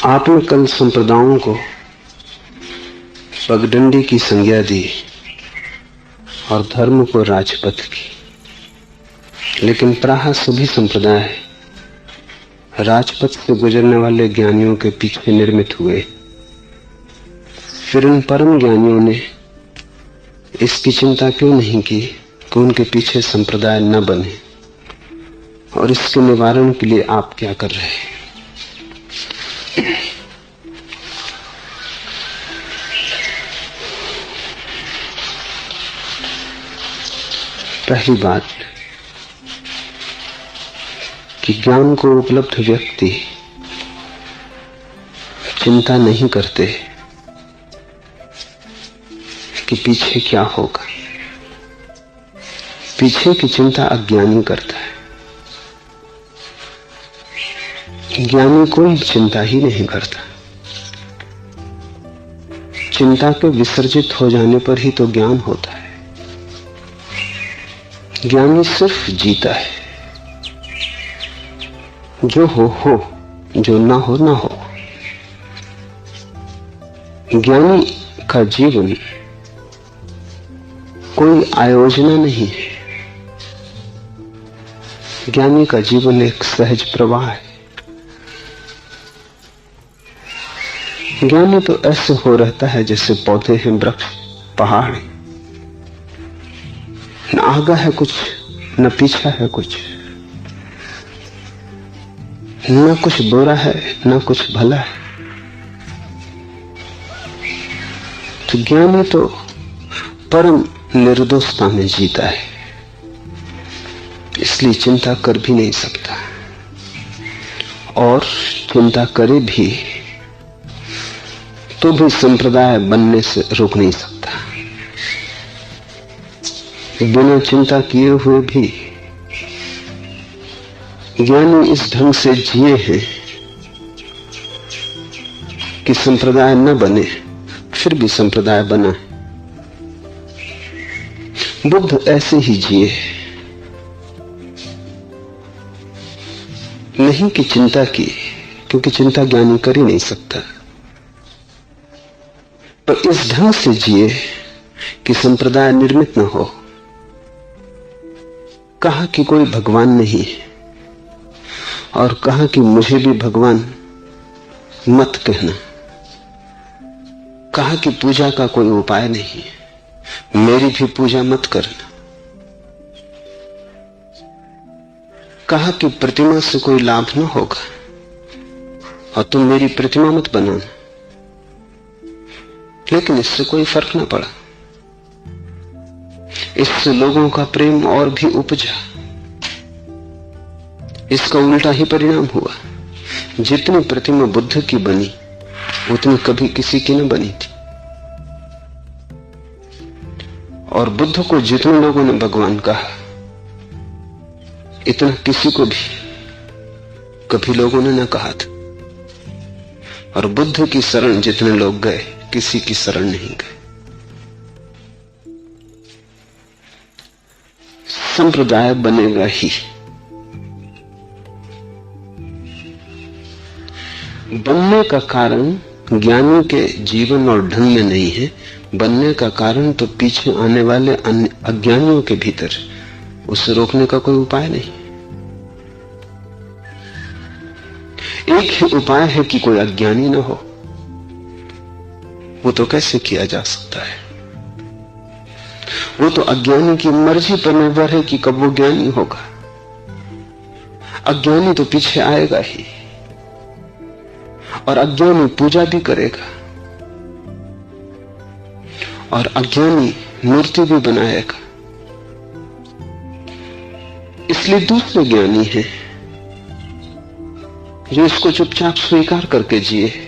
आपने कल संप्रदायों को पगडंडी की संज्ञा दी और धर्म को राजपथ की, लेकिन प्रायः सभी संप्रदाय राजपथ से गुजरने वाले ज्ञानियों के पीछे निर्मित हुए। फिर उन परम ज्ञानियों ने इसकी चिंता क्यों नहीं की कि उनके पीछे संप्रदाय न बने, और इसके निवारण के लिए आप क्या कर रहे हैं? पहली बात कि ज्ञान को उपलब्ध व्यक्ति चिंता नहीं करते कि पीछे क्या होगा। पीछे की चिंता अज्ञानी करता है। ज्ञानी कोई चिंता ही नहीं करता। चिंता के विसर्जित हो जाने पर ही तो ज्ञान होता है। ज्ञानी सिर्फ जीता है। जो हो, जो ना हो ना हो। ज्ञानी का जीवन कोई आयोजना नहीं है। ज्ञानी का जीवन एक सहज प्रवाह है। ज्ञानी तो ऐसे हो रहता है जैसे पौधे हैं, वृक्ष, पहाड़ है। न आगा है कुछ, न पीछा है कुछ, न कुछ बुरा है न कुछ भला है। तो ज्ञानी तो परम निर्दोषता में जीता है, इसलिए चिंता कर भी नहीं सकता, और चिंता करे भी तो भी संप्रदाय बनने से रोक नहीं सकता। बिना चिंता किए हुए भी ज्ञानी इस ढंग से जिए हैं कि संप्रदाय न बने, फिर भी संप्रदाय बना है। बुद्ध ऐसे ही जिए, नहीं कि चिंता की, क्योंकि चिंता ज्ञानी कर ही नहीं सकता, पर इस ढंग से जिए कि संप्रदाय निर्मित न हो। कहा कि कोई भगवान नहीं है, और कहा कि मुझे भी भगवान मत कहना। कहा कि पूजा का कोई उपाय नहीं है, मेरी भी पूजा मत करना। कहा कि प्रतिमा से कोई लाभ न होगा, और तुम मेरी प्रतिमा मत बनाना। लेकिन इससे कोई फर्क न पड़ा। इससे लोगों का प्रेम और भी उपजा। इसका उल्टा ही परिणाम हुआ। जितनी प्रतिमा बुद्ध की बनी, उतनी कभी किसी की न बनी थी। और बुद्ध को जितने लोगों ने भगवान कहा, इतना किसी को भी कभी लोगों ने न कहा था। और बुद्ध की शरण जितने लोग गए, किसी की शरण नहीं गए। संप्रदाय बनेगा ही। बनने का कारण ज्ञानी के जीवन और ढंग में नहीं है। बनने का कारण तो पीछे आने वाले अन्य अज्ञानियों के भीतर, उसे रोकने का कोई उपाय नहीं। एक ही उपाय है कि कोई अज्ञानी न हो। वो तो कैसे किया जा सकता है? वो तो अज्ञानी की मर्जी पर निर्भर है कि कब वो ज्ञानी होगा। अज्ञानी तो पीछे आएगा ही, और अज्ञानी पूजा भी करेगा, और अज्ञानी मूर्ति भी बनाएगा। इसलिए दूसरे ज्ञानी हैं जो इसको चुपचाप स्वीकार करके जिए।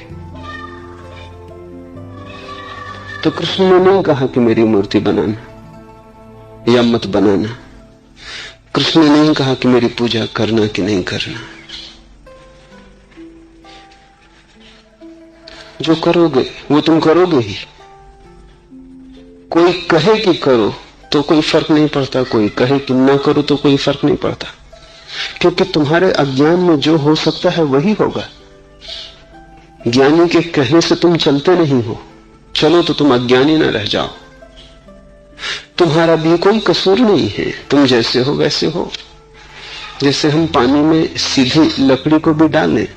तो कृष्ण ने नहीं कहा कि मेरी मूर्ति बनाना या मत बनाना। कृष्ण ने नहीं कहा कि मेरी पूजा करना कि नहीं करना। जो करोगे वो तुम करोगे ही। कोई कहे कि करो तो कोई फर्क नहीं पड़ता, कोई कहे कि ना करो तो कोई फर्क नहीं पड़ता। क्योंकि तुम्हारे अज्ञान में जो हो सकता है वही होगा। ज्ञानी के कहने से तुम चलते नहीं हो, चलो तो तुम अज्ञानी न रह जाओ। तुम्हारा भी कोई कसूर नहीं है, तुम जैसे हो वैसे हो। जैसे हम पानी में सीधी लकड़ी को भी डालें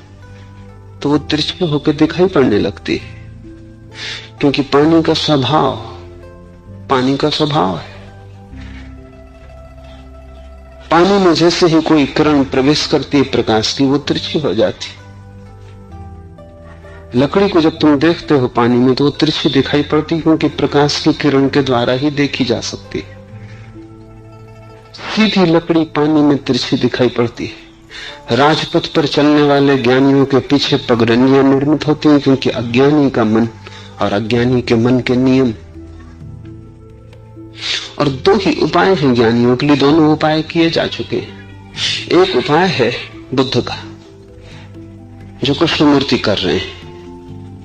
तो वो तिरछी होकर दिखाई पड़ने लगती है, क्योंकि पानी का स्वभाव है। पानी में जैसे ही कोई किरण प्रवेश करती है प्रकाश की, वो तिरछी हो जाती। लकड़ी को जब तुम देखते हो पानी में तो वो तिरछी दिखाई पड़ती, क्योंकि प्रकाश की किरण के द्वारा ही देखी जा सकती है। सीधी लकड़ी पानी में तिरछी दिखाई पड़ती है। राजपथ पर चलने वाले ज्ञानियों के पीछे पगडंडियां निर्मित होती हैं, क्योंकि अज्ञानी का मन और अज्ञानी के मन के नियम। और दो ही उपाय हैं ज्ञानियों के लिए, दोनों उपाय किए जा चुके हैं। एक उपाय है बुद्ध का, जो कृष्णमूर्ति कर रहे हैं।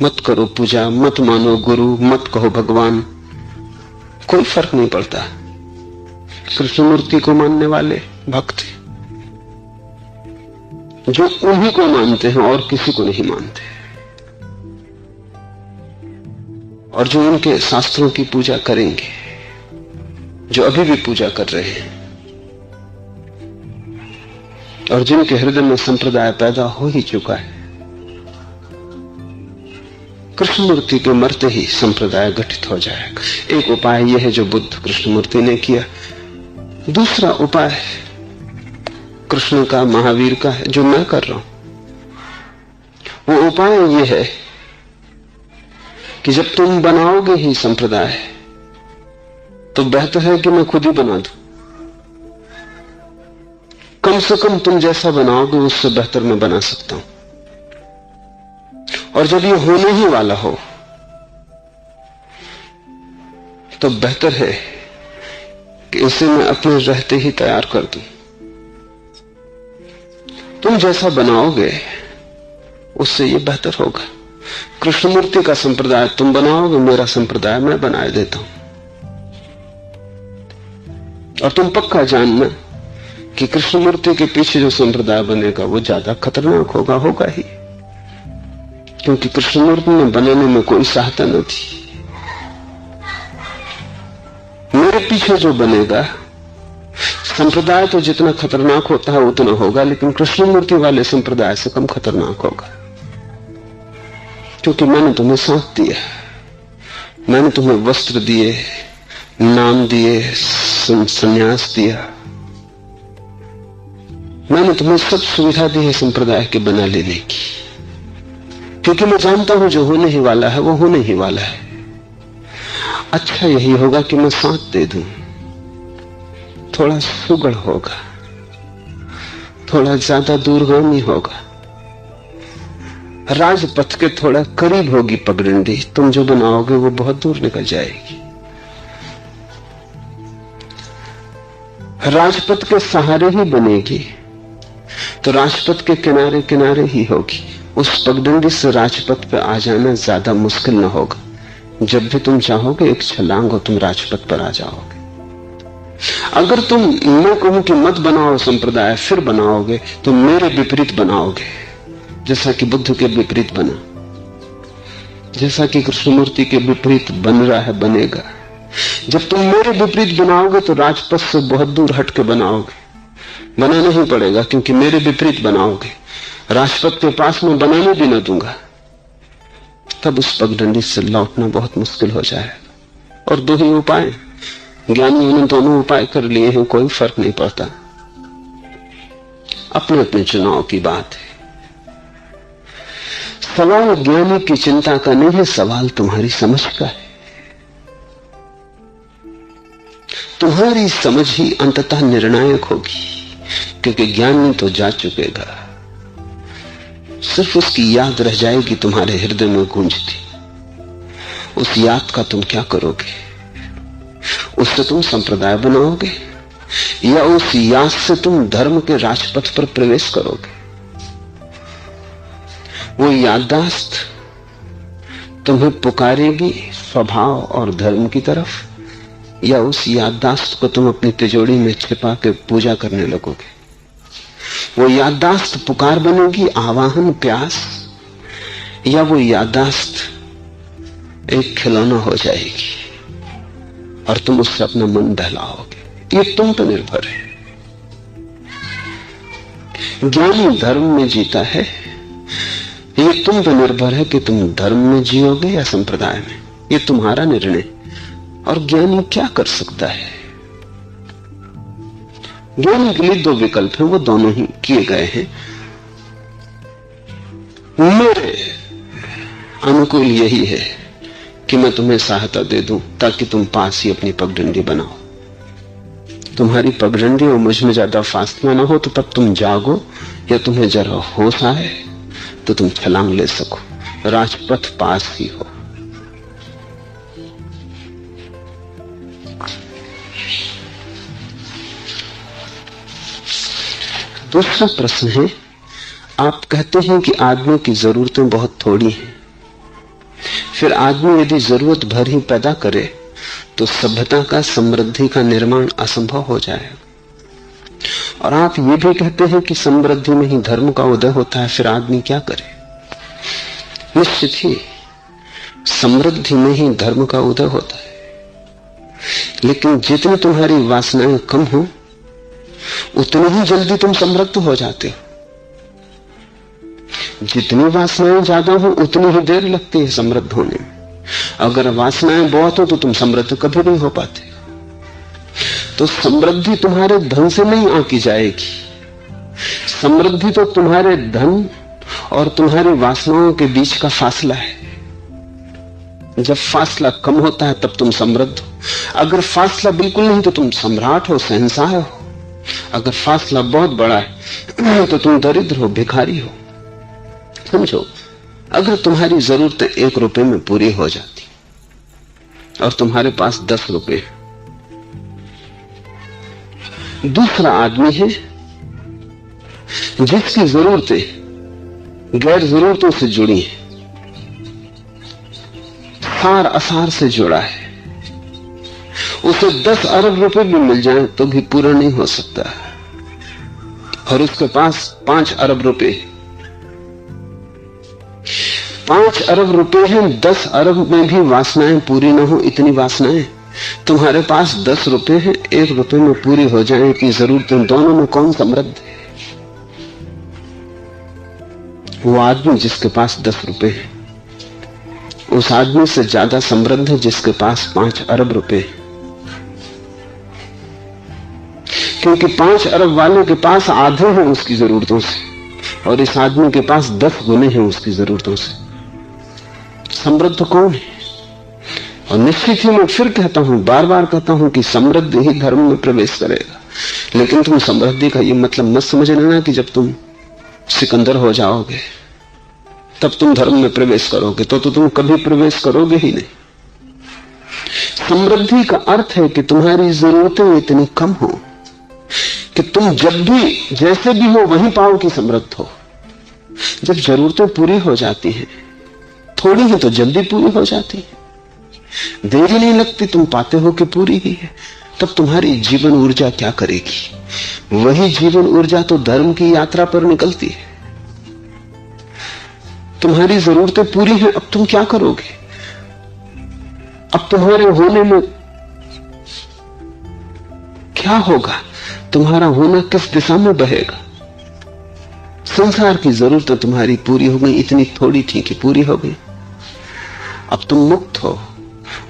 मत करो पूजा, मत मानो गुरु, मत कहो भगवान, कोई फर्क नहीं पड़ता। कृष्णमूर्ति को मानने वाले भक्त जो उन्हीं को मानते हैं और किसी को नहीं मानते, और जो उनके शास्त्रों की पूजा करेंगे, जो अभी भी पूजा कर रहे हैं, और जिनके हृदय में संप्रदाय पैदा हो ही चुका है। कृष्णमूर्ति के मरते ही संप्रदाय गठित हो जाएगा। एक उपाय यह है जो बुद्ध कृष्णमूर्ति ने किया। दूसरा उपाय कृष्ण का, महावीर का है, जो मैं कर रहा हूं। वो उपाय यह है कि जब तुम बनाओगे ही संप्रदाय तो बेहतर है कि मैं खुद ही बना दूं। कम से कम तुम जैसा बनाओगे उससे बेहतर मैं बना सकता हूं। और जब ये होने ही वाला हो तो बेहतर है कि इसे मैं अपने रहते ही तैयार कर दूं। तुम जैसा बनाओगे उससे ये बेहतर होगा। कृष्णमूर्ति का संप्रदाय तुम बनाओगे, मेरा संप्रदाय मैं बनाए देता हूं। और तुम पक्का जानना कि कृष्णमूर्ति के पीछे जो संप्रदाय बनेगा वो ज्यादा खतरनाक होगा ही, क्योंकि कृष्णमूर्ति ने बनाने में कोई सहायता न थी। मेरे पीछे जो बनेगा संप्रदाय तो जितना खतरनाक होता है उतना होगा, लेकिन कृष्णमूर्ति वाले संप्रदाय से कम खतरनाक होगा, क्योंकि मैंने तुम्हें साथ दिया, मैंने तुम्हें वस्त्र दिए, नाम दिए, संन्यास दिया, मैंने तुम्हें सब सुविधा दी है संप्रदाय के बना लेने की, क्योंकि मैं जानता हूं जो होने ही वाला है वो होने ही वाला है। अच्छा यही होगा कि मैं साथ दे दूं, थोड़ा सुगढ़ होगा, थोड़ा ज्यादा दूरगामी होगा, राजपथ के थोड़ा करीब होगी पगडंडी। तुम जो बनाओगे वो बहुत दूर निकल जाएगी। राजपथ के सहारे ही बनेगी तो राजपथ के किनारे किनारे ही होगी। उस पगडंडी से राजपथ पे आ जाना ज्यादा मुश्किल न होगा। जब भी तुम चाहोगे एक छलांग हो तुम राजपथ पर आ जाओगे। अगर तुम मैं कहूं कि मत बनाओ संप्रदाय फिर बनाओगे तो मेरे विपरीत बनाओगे, जैसा कि बुद्ध के विपरीत बना, जैसा कि कृष्णमूर्ति के विपरीत बन रहा है, बनेगा। जब तुम मेरे विपरीत बनाओगे तो राजपथ से बहुत दूर हट के बनाओगे, बनाना ही पड़ेगा क्योंकि मेरे विपरीत बनाओगे। राजपथ के पास में बनाने भी न दूंगा, तब उस पगडंडी से लौटना बहुत मुश्किल हो जाएगा। और दो ही उपाय, ज्ञानियों ने दोनों उपाय कर लिए हैं, कोई फर्क नहीं पड़ता, अपने अपने चुनाव की बात है। सवाल ज्ञानी की चिंता का नहीं है, सवाल तुम्हारी समझ का है। तुम्हारी समझ ही अंततः निर्णायक होगी, क्योंकि ज्ञानी तो जा चुकेगा, सिर्फ उसकी याद रह जाएगी तुम्हारे हृदय में गूंजती। उस याद का तुम क्या करोगे? उससे तुम संप्रदाय बनाओगे या उस याद से तुम धर्म के राजपथ पर प्रवेश करोगे? वो याददाश्त तुम्हें पुकारेगी स्वभाव और धर्म की तरफ, या उस याददाश्त को तुम अपनी तिजोरी में छिपा के पूजा करने लगोगे? वो याददाश्त पुकार बनेगी, आवाहन, प्यास, या वो याददाश्त एक खिलौना हो जाएगी और तुम उससे अपना मन बहलाओगे। ये तुम पर निर्भर है। ज्ञानी धर्म में जीता है, ये तुम पर निर्भर है कि तुम धर्म में जियोगे या संप्रदाय में। ये तुम्हारा निर्णय। और ज्ञानी क्या कर सकता है? ज्ञानी के लिए दो विकल्प हैं, वो दोनों ही किए गए हैं। मेरे अनुकूल यही है कि मैं तुम्हें सहायता दे दूं ताकि तुम पास ही अपनी पगडंडी बनाओ। तुम्हारी पगडंडी और मुझ में ज्यादा फासला ना हो, तो तब तुम जागो या तुम्हें जरा होश आए तो तुम छलांग ले सको, राजपथ पास ही हो। दूसरा प्रश्न है, आप कहते हैं कि आदमी की जरूरतें बहुत थोड़ी हैं, फिर आदमी यदि जरूरत भर ही पैदा करे तो सभ्यता का, समृद्धि का निर्माण असंभव हो जाएगा। और आप ये भी कहते हैं कि समृद्धि में ही धर्म का उदय होता है, फिर आदमी क्या करे? निश्चित ही समृद्धि में ही धर्म का उदय होता है, लेकिन जितनी तुम्हारी वासनाएं कम हो उतनी ही जल्दी तुम समृद्ध हो जाते हो। जितनी वासनाएं ज्यादा हो उतनी ही देर लगती है समृद्ध होने में। अगर वासनाएं बहुत हो तो तुम समृद्ध कभी नहीं हो पाते। तो समृद्धि तुम्हारे धन से नहीं आंकी जाएगी, समृद्धि तो तुम्हारे धन और तुम्हारी वासनाओं के बीच का फासला है। जब फासला कम होता है तब तुम समृद्ध हो। अगर फासला बिल्कुल नहीं तो तुम सम्राट हो, शहंशाह हो। अगर फासला बहुत बड़ा है तो तुम दरिद्र हो, भिखारी हो। समझो, अगर तुम्हारी जरूरतें 1 रुपए में पूरी हो जाती और तुम्हारे पास 10 रुपए, दूसरा आदमी है जिसकी जरूरतें गैर जरूरतों से जुड़ी हैं, सार असार से जुड़ा है, उसे 10 अरब रुपए भी मिल जाए तो भी पूरा नहीं हो सकता, और उसके पास 5 अरब रुपए, 5 अरब रुपए हैं, 10 अरब में भी वासनाएं पूरी ना हो, इतनी वासनाएं। तुम्हारे पास 10 रुपए हैं, 1 रुपए में पूरी हो जाए इतनी जरूरतें, दोनों में कौन समृद्ध है? वो आदमी जिसके पास 10 रुपए है, उस आदमी से ज्यादा समृद्ध है जिसके पास 5 अरब रुपए, क्योंकि 5 अरब वाले के पास आधे हैं उसकी जरूरतों से और इस आदमी के पास 10 गुने हैं उसकी जरूरतों से। समृद्ध कौन है? और निश्चित ही मैं फिर कहता हूं, बार बार कहता हूं कि समृद्ध ही धर्म में प्रवेश करेगा। लेकिन तुम समृद्धि का ये मतलब मत समझ लेना कि जब तुम सिकंदर हो जाओगे तब तुम धर्म में प्रवेश करोगे, तो तुम कभी प्रवेश करोगे ही नहीं। समृद्धि का अर्थ है कि तुम्हारी जरूरतें इतनी कम हो कि तुम जब भी जैसे भी हो वहीं पाओ कि समृद्ध हो। जब जरूरतें पूरी हो जाती हैं, थोड़ी ही तो जल्दी पूरी हो जाती है, देरी नहीं लगती, तुम पाते हो कि पूरी ही है। तब तुम्हारी जीवन ऊर्जा क्या करेगी? वही जीवन ऊर्जा तो धर्म की यात्रा पर निकलती है। तुम्हारी जरूरतें पूरी हैं, अब तुम क्या करोगे? अब तुम्हारे होने में क्या होगा? तुम्हारा होना किस दिशा में बहेगा? संसार की जरूरतें तुम्हारी पूरी हो गई, इतनी थोड़ी थी कि पूरी हो गई। अब तुम मुक्त हो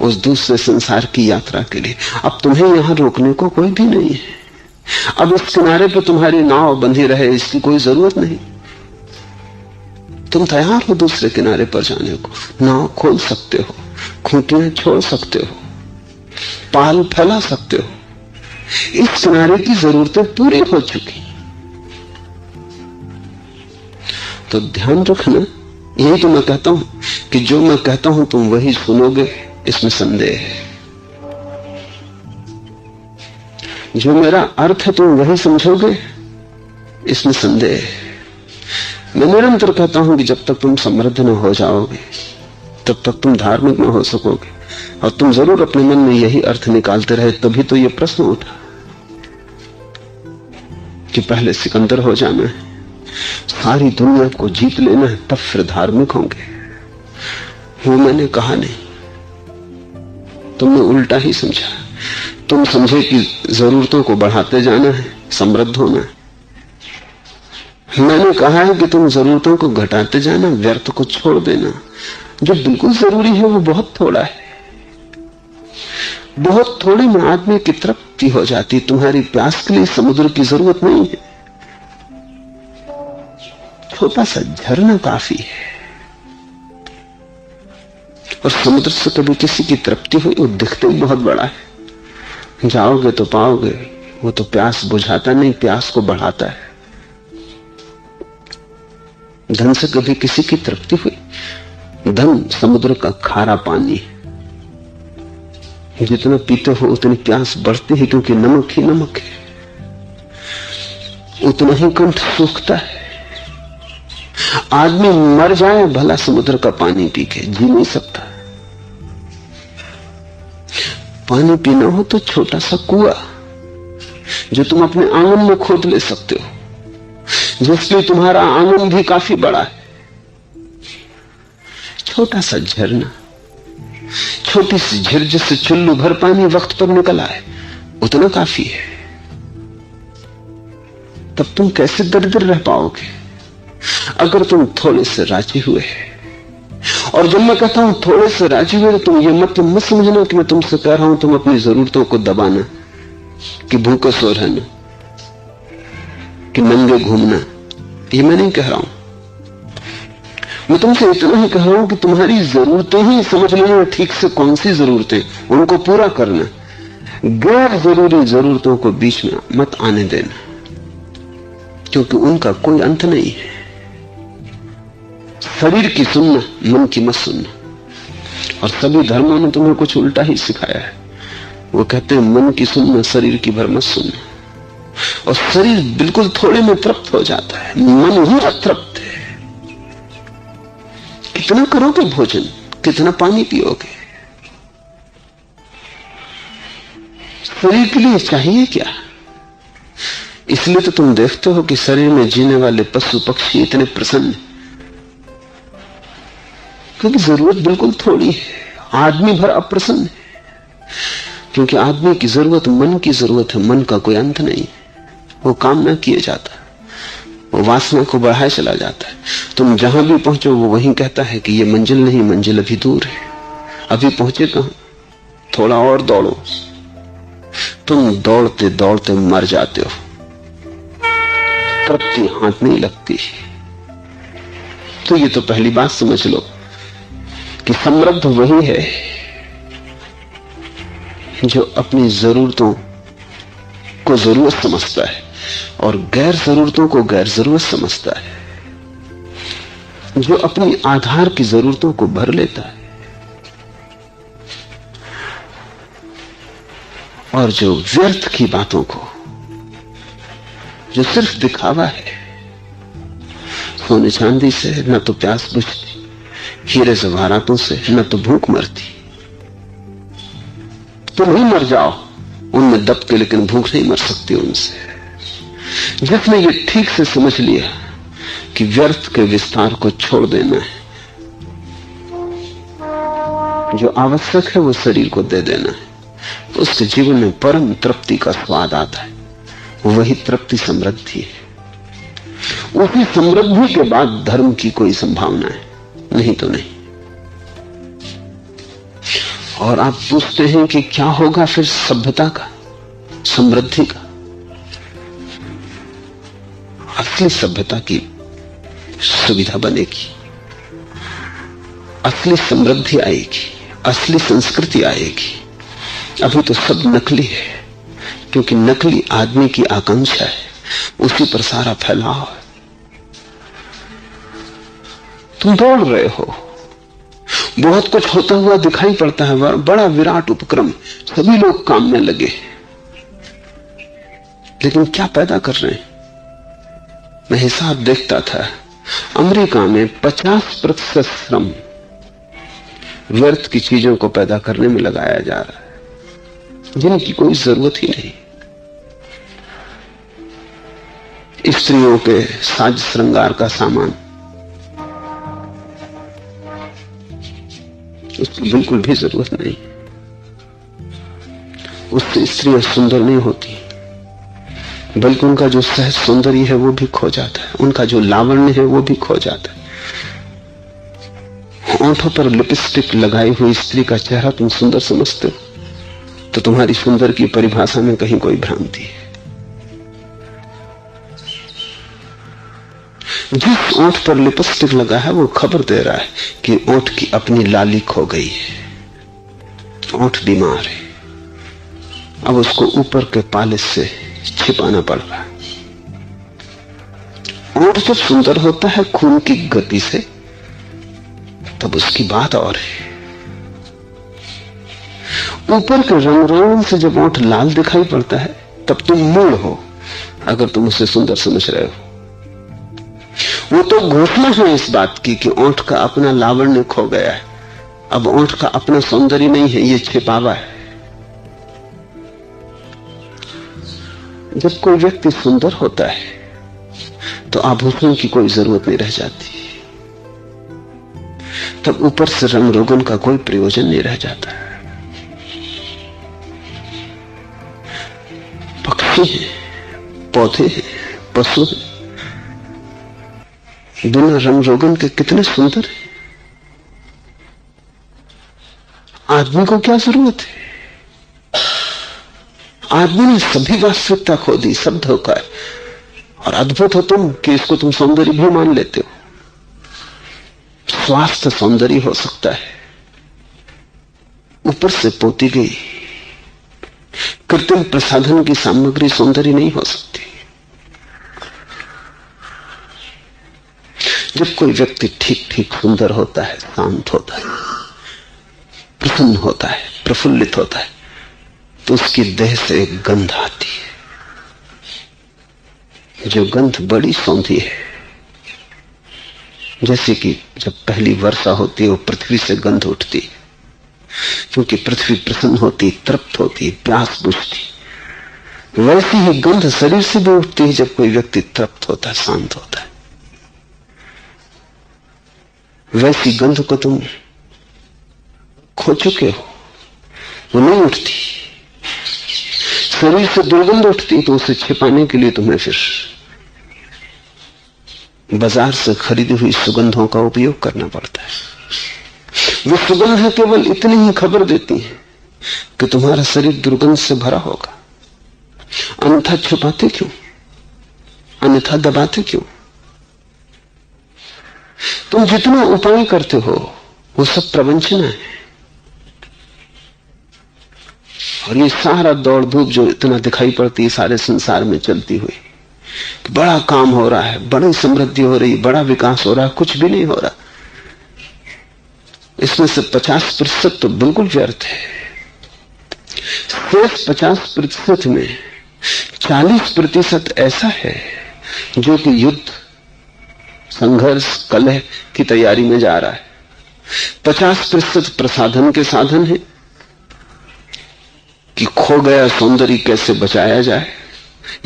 उस दूसरे संसार की यात्रा के लिए। अब तुम्हें यहां रोकने को कोई भी नहीं है। अब इस किनारे पे तुम्हारी नाव बंधी रहे इसकी कोई जरूरत नहीं। तुम तैयार हो दूसरे किनारे पर जाने को। नाव खोल सकते हो, खूंटियां छोड़ सकते हो, पाल फैला सकते हो। इस किनारे की जरूरतें पूरी हो चुकी। तो ध्यान रखना, यही तो मैं कहता हूं कि जो मैं कहता हूं तुम वही सुनोगे, इसमें संदेह है। जो मेरा अर्थ है तुम वही समझोगे, इसमें संदेह है। मैं निरंतर कहता हूं कि जब तक तुम समृद्ध न हो जाओगे तब तक तुम धार्मिक न हो सकोगे। और तुम जरूर अपने मन में यही अर्थ निकालते रहे, तभी तो यह प्रश्न उठा कि पहले सिकंदर हो जाना है, सारी दुनिया को जीत लेना है, तब फिर धार्मिक होंगे। वो मैंने कहा नहीं, तुमने उल्टा ही समझा। तुम समझे कि जरूरतों को बढ़ाते जाना है, समृद्ध होना है। मैंने कहा है कि तुम जरूरतों को घटाते जाना, व्यर्थ को छोड़ देना। जो बिल्कुल जरूरी है वो बहुत थोड़ा है। बहुत थोड़े में आदमी की तृप्ति हो जाती। तुम्हारी प्यास के लिए समुद्र की जरूरत नहीं है, छोटा सा झरना काफी है। और समुद्र से कभी किसी की तृप्ति हुई, वो दिखते ही बहुत बड़ा है। जाओगे तो पाओगे, वो तो प्यास बुझाता नहीं, प्यास को बढ़ाता है। धन से कभी किसी की तृप्ति हुई? धन समुद्र का खारा पानी, जितना पीते हो उतनी प्यास बढ़ती है, क्योंकि नमक ही नमक है। उतना ही कंठ सूखता है। आदमी मर जाए भला समुद्र का पानी पी के, जी नहीं सकता। पानी पीना हो तो छोटा सा कुआं जो तुम अपने आंगन में खोद ले सकते हो, जिसलिए तुम्हारा आंगन भी काफी बड़ा है। छोटा सा झरना, छोटी सी झील जिससे चुल्लू भर पानी वक्त पर निकल आए, उतना काफी है। तब तुम कैसे दरिद्र रह पाओगे अगर तुम थोड़े से राजी हुए। और जब मैं कहता हूं थोड़े से राजी हुए, तो तुम ये मत समझना कि मैं तुमसे कह रहा हूं तुम अपनी जरूरतों को दबाना, कि भूखे सो रहना, कि नंगे घूमना। ये मैं नहीं कह रहा हूं। मैं तुमसे इतना ही कह रहा हूं कि तुम्हारी जरूरतें ही समझ लेना ठीक से, कौन सी जरूरतें, उनको पूरा करना। गैर जरूरी जरूरतों को बीच में मत आने देना, क्योंकि उनका कोई अंत नहीं है। शरीर की सुनना, मन की मत सुनना। और सभी धर्मों ने तुम्हें कुछ उल्टा ही सिखाया है। वो कहते हैं मन की सुनना, शरीर की भर मत सुनना। और शरीर बिल्कुल थोड़े में तृप्त हो जाता है, मन ही अतृप्त है। कितना करोगे भोजन, कितना पानी पियोगे? शरीर के लिए चाहिए क्या? इसलिए तो तुम देखते हो कि शरीर में जीने वाले पशु पक्षी इतने प्रसन्न, क्योंकि जरूरत बिल्कुल थोड़ी है। आदमी भर अप्रसन्न है, क्योंकि आदमी की जरूरत मन की जरूरत है। मन का कोई अंत नहीं, वो काम ना किए जाता, वो वासना को बढ़ाए चला जाता है। तुम जहां भी पहुंचो वो वहीं कहता है कि ये मंजिल नहीं, मंजिल अभी दूर है, अभी पहुंचे कहां, थोड़ा और दौड़ो। तुम दौड़ते दौड़ते मर जाते हो, तृप्ति हाथ नहीं लगती। तो ये तो पहली बात समझ लो कि समृद्ध वही है जो अपनी जरूरतों को जरूरत समझता है और गैर जरूरतों को गैर जरूरत समझता है, जो अपनी आधार की जरूरतों को भर लेता है और जो व्यर्थ की बातों को, जो सिर्फ दिखावा है, सोने चांदी से न तो प्यास बुझती, हीरे जवाहरातों से न तो भूख मरती। तुम ही मर जाओ उनमें दब के, लेकिन भूख नहीं मर सकती उनसे। जिसने ये ठीक से समझ लिया कि व्यर्थ के विस्तार को छोड़ देना है, जो आवश्यक है वो शरीर को दे देना है, उसके जीवन में परम तृप्ति का स्वाद आता है। वही तृप्ति समृद्धि है। उसी समृद्धि के बाद धर्म की कोई संभावना है, नहीं तो नहीं। और आप पूछते हैं कि क्या होगा फिर सभ्यता का, समृद्धि का? असली सभ्यता की सुविधा बनेगी, असली समृद्धि आएगी, असली संस्कृति आएगी। अभी तो सब नकली है, क्योंकि नकली आदमी की आकांक्षा है, उसी पर सारा फैलाव है। तुम दौड़ रहे हो, बहुत कुछ होता हुआ दिखाई पड़ता है, बड़ा विराट उपक्रम, सभी लोग काम में लगे, लेकिन क्या पैदा कर रहे हैं? मैं हिसाब देखता था, अमेरिका में 50% श्रम व्यर्थ की चीजों को पैदा करने में लगाया जा रहा है, जिनकी कोई जरूरत ही नहीं। स्त्रियों के साज श्रृंगार का सामान, उसकी बिल्कुल भी जरूरत नहीं। उससे स्त्रियां सुंदर नहीं होती, बल्कि उनका जो सहज सौंदर्य है वो भी खो जाता है, उनका जो लावण्य है वो भी खो जाता है। होंठों पर लिपस्टिक लगाई हुई स्त्री का चेहरा तुम सुंदर समझते हो तो तुम्हारी सुंदर की परिभाषा में कहीं कोई भ्रांति है। जिस ओंठ पर लिपस्टिक लगा है वो खबर दे रहा है कि ओंठ की अपनी लाली खो गई है, ओंठ बीमार है, अब उसको ऊपर के पालिश से छिपाना पड़ रहा है। ओंठ जब सुंदर होता है खून की गति से तब उसकी बात और है। ऊपर के रंग रोगन से जब ओंठ लाल दिखाई पड़ता है तब तुम मूढ़ हो अगर तुम उसे सुंदर समझ रहे हो। वो तो घोषणा है इस बात की कि ओंठ का अपना लावण्य खो गया है, अब ओंठ का अपना सौंदर्य नहीं है, ये छिपावा है। जब कोई व्यक्ति सुंदर होता है तो आभूषण की कोई जरूरत नहीं रह जाती, तब ऊपर से रंग रोगन का कोई प्रयोजन नहीं रह जाता। पक्षी हैं, पौधे हैं, पशु हैं, बिना रंग रोगन के कितने सुंदर हैं। आदमी को क्या जरूरत है? आदमी ने सभी वास्तविकता खो दी, सब धोखा है। और अद्भुत हो तुम कि इसको तुम सौंदर्य भी मान लेते हो। स्वास्थ्य सौंदर्य हो सकता है, ऊपर से पोती गई कृत्रिम प्रसाधन की सामग्री सौंदर्य नहीं हो सकती। जब कोई व्यक्ति ठीक ठीक सुंदर होता है, शांत होता है, प्रसन्न होता है, प्रफुल्लित होता है, तो उसकी देह से एक गंध आती है, जो गंध बड़ी सौंधी है। जैसे कि जब पहली वर्षा होती है वो पृथ्वी से गंध उठती है, क्योंकि पृथ्वी प्रसन्न होती, तृप्त होती, प्यास बुझती। वैसी ही गंध शरीर से भी उठती है जब कोई व्यक्ति तृप्त होता है, शांत होता है। वैसी गंध को तुम खो चुके हो, वो नहीं उठती। शरीर से दुर्गंध उठती तो उसे छिपाने के लिए तुम्हें फिर बाजार से खरीदी हुई सुगंधों का उपयोग करना पड़ता है। वो सुगंध केवल इतनी ही खबर देती है कि तुम्हारा शरीर दुर्गंध से भरा होगा, अन्यथा छुपाते क्यों, अन्यथा दबाते क्यों? तुम जितना उपाय करते हो वो सब प्रवंचना है। और ये सारा दौड़ धूप जो इतना दिखाई पड़ती है सारे संसार में चलती हुई, बड़ा काम हो रहा है, बड़ी समृद्धि हो रही, बड़ा विकास हो रहा है, कुछ भी नहीं हो रहा। इसमें से 50% तो बिल्कुल व्यर्थ है। शेष 50% में 40% ऐसा है जो कि युद्ध, संघर्ष, कलह की तैयारी में जा रहा है। 50% प्रसाधन के साधन है कि खो गया सौंदर्य कैसे बचाया जाए,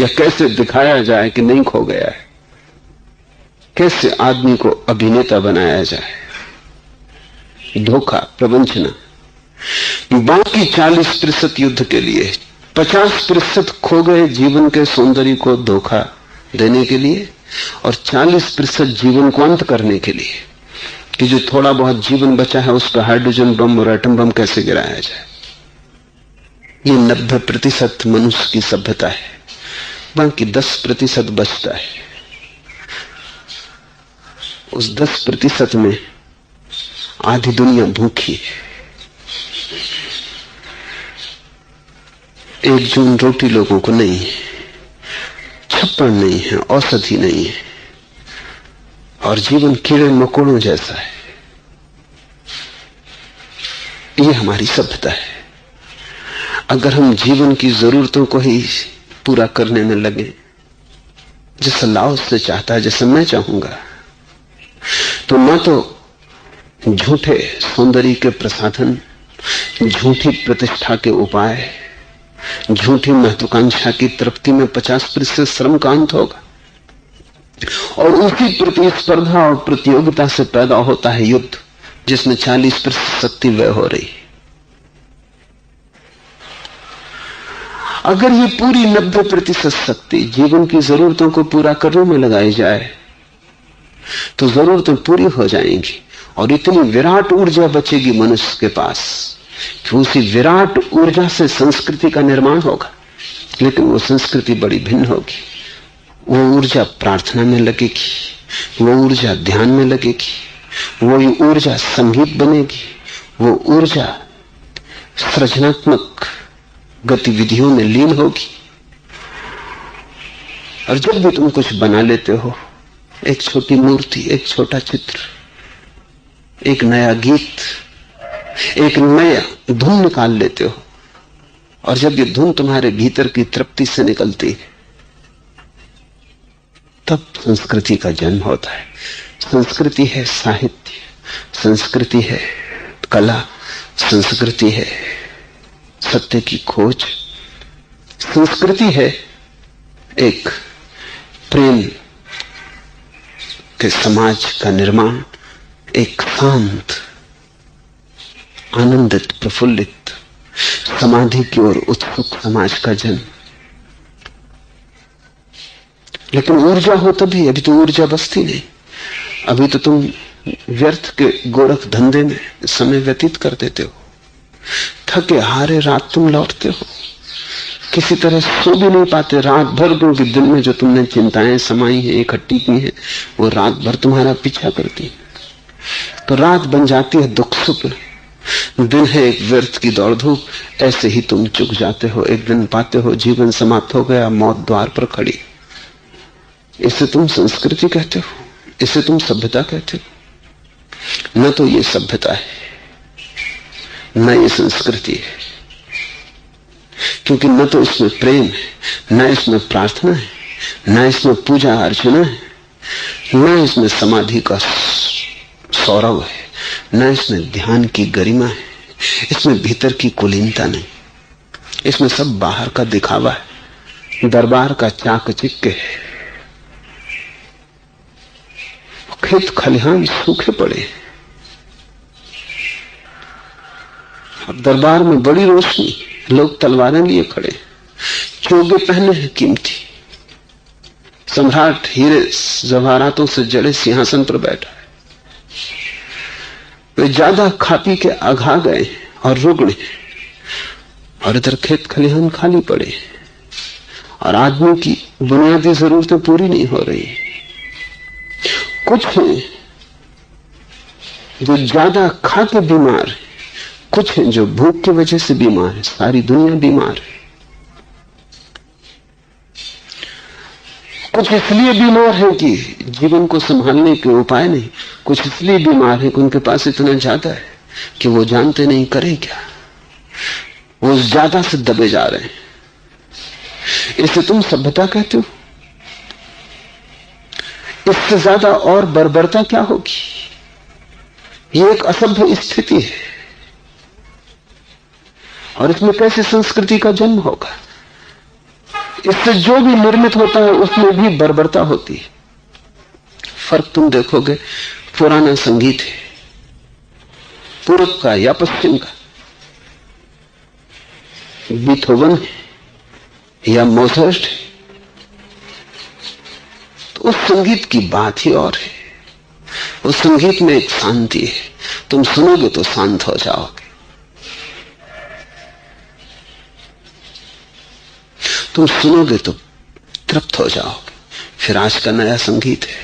या कैसे दिखाया जाए कि नहीं खो गया है, कैसे आदमी को अभिनेता बनाया जाए। धोखा, प्रवंचना। बाकी 40% युद्ध के लिए, 50% खो गए जीवन के सौंदर्य को धोखा देने के लिए, और 40% जीवन को अंत करने के लिए कि जो थोड़ा बहुत जीवन बचा है उस पर हाइड्रोजन बम और एटम बम कैसे गिराया जाए। ये 90% मनुष्य की सभ्यता है, बाकी 10% बचता है। उस 10% में आधी दुनिया भूखी है। एक जून रोटी लोगों को नहीं है, छप्पड़ नहीं है, औषधि नहीं है, और जीवन कीड़े मकोड़ों जैसा है। ये हमारी सभ्यता है। अगर हम जीवन की जरूरतों को ही पूरा करने में लगे जैसा लाओस से चाहता है, जैसे मैं चाहूंगा, तो न तो झूठे सौंदर्य के प्रसाधन, झूठी प्रतिष्ठा के उपाय, झूठी महत्वाकांक्षा की तृप्ति में 50% श्रम का अंत होगा, और उसी प्रतिस्पर्धा और प्रतियोगिता से पैदा होता है युद्ध, जिसमें 40% शक्ति व्यय हो रही है। अगर ये पूरी 90% शक्ति जीवन की जरूरतों को पूरा करने में लगाई जाए तो जरूरतें पूरी हो जाएंगी और इतनी विराट ऊर्जा बचेगी मनुष्य के पास कि उसी विराट ऊर्जा से संस्कृति का निर्माण होगा। लेकिन वो संस्कृति बड़ी भिन्न होगी। वो ऊर्जा प्रार्थना में लगेगी, वो ऊर्जा ध्यान में लगेगी, वो ऊर्जा संगीत बनेगी, वो ऊर्जा सृजनात्मक गतिविधियों में लीन होगी। और जब भी तुम कुछ बना लेते हो, एक छोटी मूर्ति, एक छोटा चित्र, एक नया गीत, एक नया धुन निकाल लेते हो, और जब ये धुन तुम्हारे भीतर की तृप्ति से निकलती है, तब संस्कृति का जन्म होता है। संस्कृति है साहित्य, संस्कृति है कला, संस्कृति है सत्य की खोज, संस्कृति है एक प्रेम के समाज का निर्माण, एक शांत, आनंदित, प्रफुल्लित, समाधि की ओर उत्सुक समाज का जन्म। लेकिन ऊर्जा हो तभी, अभी तो ऊर्जा बसती नहीं। अभी तो तुम व्यर्थ के गोरख धंधे में समय व्यतीत कर देते हो, थके हारे रात तुम लौटते हो, किसी तरह सो भी नहीं पाते रात भर, क्योंकि दिन में जो तुमने चिंताएं समाई हैं, इकट्ठी की हैं, वो रात भर तुम्हारा पीछा करती है। तो रात बन जाती है दुख सुख, दिन है एक व्यर्थ की दौड़ धूप। ऐसे ही तुम चुक जाते हो, एक दिन पाते हो जीवन समाप्त हो गया, मौत द्वार पर खड़ी। इसे तुम संस्कृति कहते हो, इसे तुम सभ्यता कहते हो। न तो ये सभ्यता है, न ये संस्कृति है, क्योंकि न तो इसमें प्रेम है, न इसमें प्रार्थना है, न इसमें पूजा अर्चना है, न इसमें समाधि का सौरव है, न इसमें ध्यान की गरिमा है, इसमें भीतर की कुलीनता नहीं। इसमें सब बाहर का दिखावा है, दरबार का चाक चिक्के है। खेत खलिहान सूखे पड़े और दरबार में बड़ी रोशनी, लोग तलवारें लिए खड़े, चोगे पहने हैं कीमती, सम्राट हीरे जवाहरातों से जड़े सिंहासन पर बैठा है। वे ज्यादा खा पी के आघा गए और रुगड़े, और इधर खेत खलिहान खाली पड़े और आदमी की बुनियादी जरूरतें पूरी नहीं हो रही। कुछ हैं जो ज्यादा खा के बीमार है, कुछ हैं जो भूख की वजह से बीमार है। सारी दुनिया बीमार है। कुछ इसलिए बीमार है कि जीवन को संभालने के उपाय नहीं, कुछ इसलिए बीमार है कि उनके पास इतना ज्यादा है कि वो जानते नहीं करें क्या, वो ज्यादा से दबे जा रहे हैं। इसे तुम सभ्यता कहते हो। इससे ज्यादा और बर्बरता क्या होगी? ये एक असभ्य स्थिति है, और इसमें कैसे संस्कृति का जन्म होगा? इससे जो भी निर्मित होता है उसमें भी बर्बरता होती है। फर्क तुम देखोगे, पुराना संगीत है, पूर्व का या पश्चिम का, बीथोवन है या मोजार्ट है, तो उस संगीत की बात ही और है। उस संगीत में एक शांति है, तुम सुनोगे तो शांत हो जाओगे, तुम सुनोगे तो तृप्त हो जाओगे। फिर आज का नया संगीत है,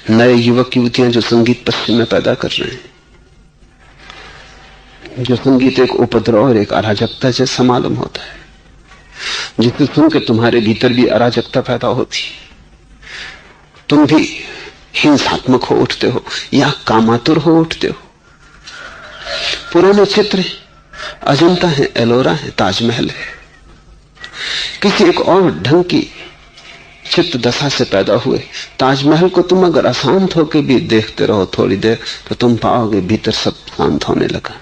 नए युवक युवतियां जो संगीत पश्चिम में पैदा कर रहे हैं, जो संगीत एक उपद्रव और एक अराजकता जैसा मालूम होता है, जिसे सुन के तुम्हारे भीतर भी अराजकता पैदा होती, तुम भी हिंसात्मक हो उठते हो या कामातुर हो उठते हो। पुराने चित्र अजंता है, एलोरा है, ताजमहल है, किसी एक और ढंग की चित्त दशा से पैदा हुए। ताजमहल को तुम अगर अशांत होकर भी देखते रहो थोड़ी देर, तो तुम पाओगे भीतर सब शांत होने लगा।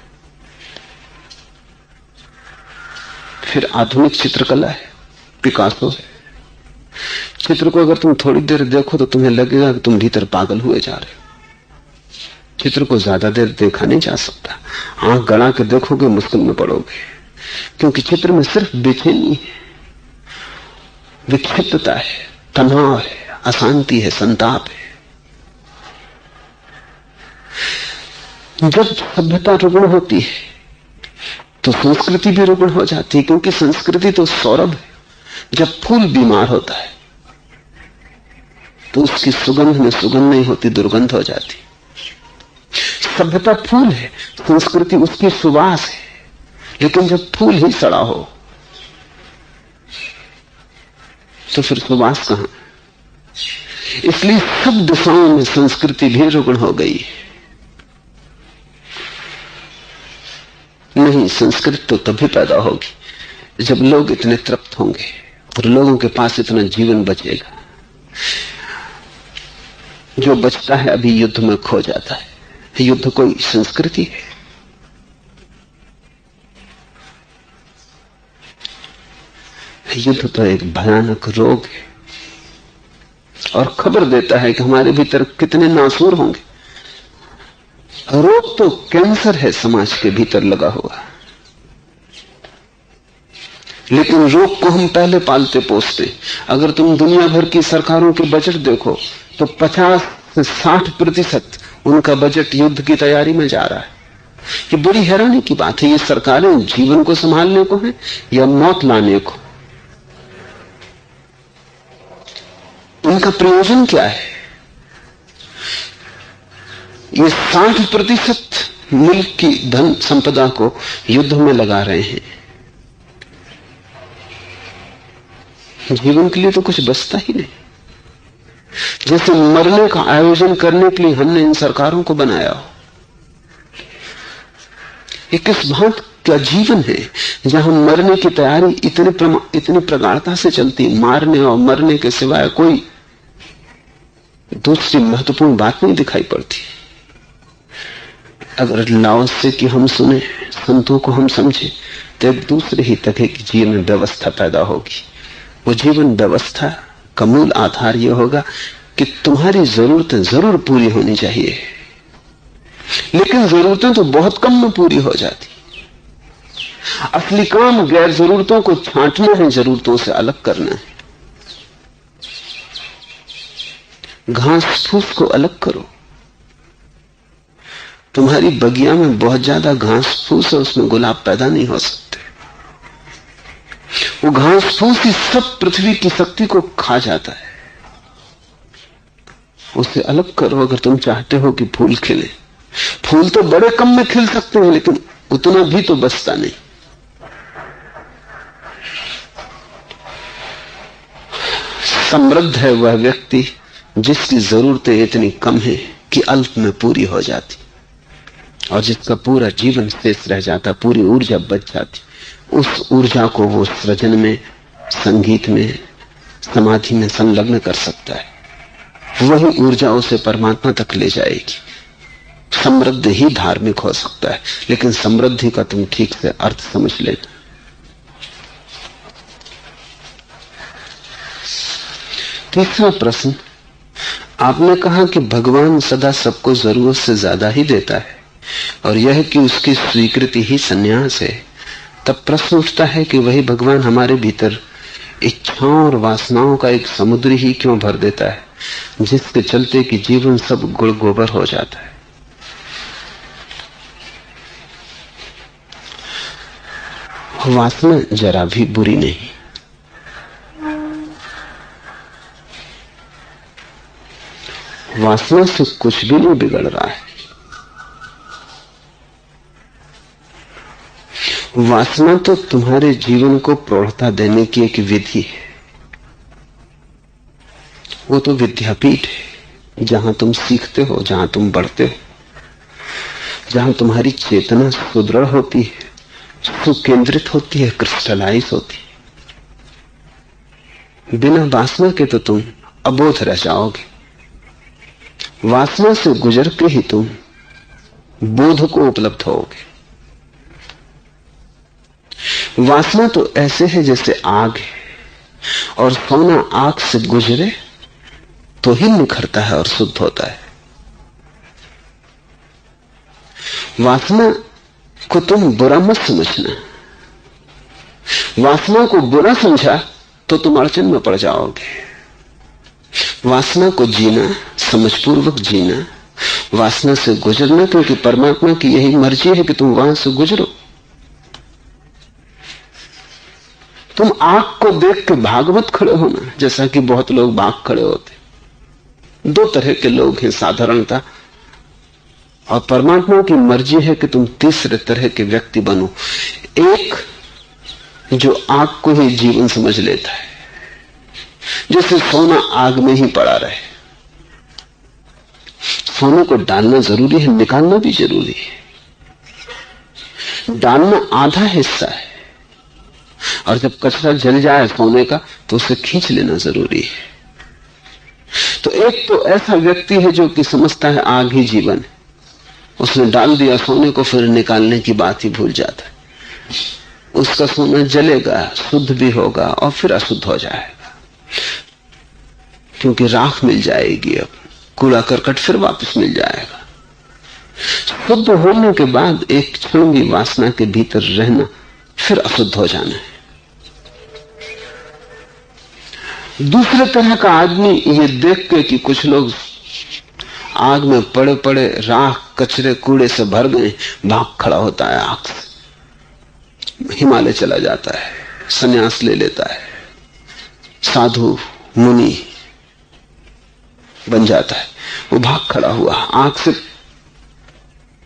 फिर आधुनिक चित्रकला है, पिकासो है, चित्र को अगर तुम थोड़ी देर देखो तो तुम्हें लगेगा कि तुम भीतर पागल हुए जा रहे हो। चित्र को ज्यादा देर देखा नहीं जा सकता। आंख गड़ा के देखोगे मुश्किल में पड़ोगे, क्योंकि चित्र में सिर्फ बेचैनी है, विक्षिप्तता है, तनाव है, अशांति है, संताप है। जब सभ्यता रुग्ण होती है तो संस्कृति भी रुग्ण हो जाती है, क्योंकि संस्कृति तो सौरभ है। जब फूल बीमार होता है तो उसकी सुगंध में सुगंध नहीं होती, दुर्गंध हो जाती। सभ्यता फूल है, संस्कृति उसकी सुवास है। लेकिन जब फूल ही सड़ा हो तो फिर सुवास कहां? इसलिए सब दिशाओं में संस्कृति भी रुग्ण हो गई है। नहीं, संस्कृति तो तभी पैदा होगी जब लोग इतने तृप्त होंगे और लोगों के पास इतना जीवन बचेगा। जो बचता है अभी युद्ध में खो जाता है। युद्ध कोई संस्कृति है? युद्ध तो एक भयानक रोग है और खबर देता है कि हमारे भीतर कितने नासूर होंगे। रोग तो कैंसर है समाज के भीतर लगा हुआ, लेकिन रोग को हम पहले पालते पोसते। अगर तुम दुनिया भर की सरकारों के बजट देखो तो 50 से 60% उनका बजट युद्ध की तैयारी में जा रहा है। ये बड़ी हैरानी की बात है। ये सरकारें जीवन को संभालने को हैं या मौत लाने को? उनका प्रयोजन क्या है? ये 60% मुल्क की धन संपदा को युद्ध में लगा रहे हैं। जीवन के लिए तो कुछ बचता ही नहीं। जैसे मरने का आयोजन करने के लिए हमने इन सरकारों को बनाया हो। ये किस भांत का जीवन है जहां मरने की तैयारी इतनी प्रगाढ़ता से चलती, मारने और मरने के सिवाय कोई दूसरी महत्वपूर्ण बात नहीं दिखाई पड़ती। अगर लाओसे की हम सुने, संतों को हम समझे, तो एक दूसरे ही तरह की जीवन व्यवस्था पैदा होगी। वो जीवन व्यवस्था का मूल आधार यह होगा कि तुम्हारी जरूरतें जरूर पूरी होनी चाहिए, लेकिन जरूरतें तो बहुत कम में पूरी हो जाती। असली काम गैर जरूरतों को छांटना है, जरूरतों से अलग करना है। घास फूस को अलग करो। तुम्हारी बगिया में बहुत ज्यादा घास फूस है, उसमें गुलाब पैदा नहीं हो सकते। वो घास फूस ही सब पृथ्वी की शक्ति को खा जाता है। उसे अलग करो अगर तुम चाहते हो कि फूल खिले। फूल तो बड़े कम में खिल सकते हैं, लेकिन उतना भी तो बचता नहीं। समृद्ध है वह व्यक्ति जिसकी जरूरतें इतनी कम है कि अल्प में पूरी हो जाती, और जिसका पूरा जीवन शेष रह जाता, पूरी ऊर्जा बच जाती। उस ऊर्जा को वो सृजन में, संगीत में, समाधि में संलग्न कर सकता है। वही ऊर्जा उसे परमात्मा तक ले जाएगी। समृद्ध ही धार्मिक हो सकता है, लेकिन समृद्धि का तुम ठीक से अर्थ समझ लेना। तीसरा प्रश्न, आपने कहा कि भगवान सदा सबको जरूरत से ज्यादा ही देता है और यह कि उसकी स्वीकृति ही संन्यास है। तब प्रश्न उठता है कि वही भगवान हमारे भीतर इच्छाओं और वासनाओं का एक समुद्र ही क्यों भर देता है, जिसके चलते कि जीवन सब गुड़ गोबर हो जाता है। वासना जरा भी बुरी नहीं। वासना से कुछ भी नहीं बिगड़ रहा है। वासना तो तुम्हारे जीवन को प्रौढ़ता देने की एक विधि है। वो तो विद्यापीठ है जहां तुम सीखते हो, जहां तुम बढ़ते हो, जहां तुम्हारी चेतना सुदृढ़ होती है, सुकेंद्रित होती है, क्रिस्टलाइज होती है। बिना वासना के तो तुम अबोध रह जाओगे। वासना से गुजर के ही तुम बोध को उपलब्ध होगे। वासना तो ऐसे है जैसे आग है, और सोना आंख से गुजरे तो ही निखरता है और शुद्ध होता है। वासना को तुम बुरा मत समझना। वासना को बुरा समझा तो तुम अड़चन में पड़ जाओगे। वासना को जीना, समझपूर्वक जीना, वासना से गुजरना, क्योंकि परमात्मा की यही मर्जी है कि तुम वहां से गुजरो। तुम आग को देख के भागवत खड़े होना, जैसा कि बहुत लोग भाग खड़े होते। दो तरह के लोग हैं साधारणता, और परमात्मा की मर्जी है कि तुम तीसरे तरह के व्यक्ति बनो। एक जो आग को ही जीवन समझ लेता है, जैसे सोना आग में ही पड़ा रहे। सोने को डालना जरूरी है, निकालना भी जरूरी है। डालना आधा हिस्सा है, और जब कचरा जल जाए सोने का तो उसे खींच लेना जरूरी है। तो एक तो ऐसा व्यक्ति है जो कि समझता है आग ही जीवन है, उसने डाल दिया सोने को, फिर निकालने की बात ही भूल जाता है। उसका सोना जलेगा, शुद्ध भी होगा और फिर अशुद्ध हो जाएगा, क्योंकि राख मिल जाएगी। अब कूड़ा करकट फिर वापस मिल जाएगा। शुद्ध होने के बाद एक क्षण भी वासना के भीतर रहना, फिर अशुद्ध हो जाना है। दूसरे तरह का आदमी ये देख के कि कुछ लोग आग में पड़े पड़े राख कचरे कूड़े से भर गए, भाग खड़ा होता है, आग से हिमालय चला जाता है, संन्यास ले लेता है, साधु मुनि बन जाता है। वो भाग खड़ा हुआ, आग से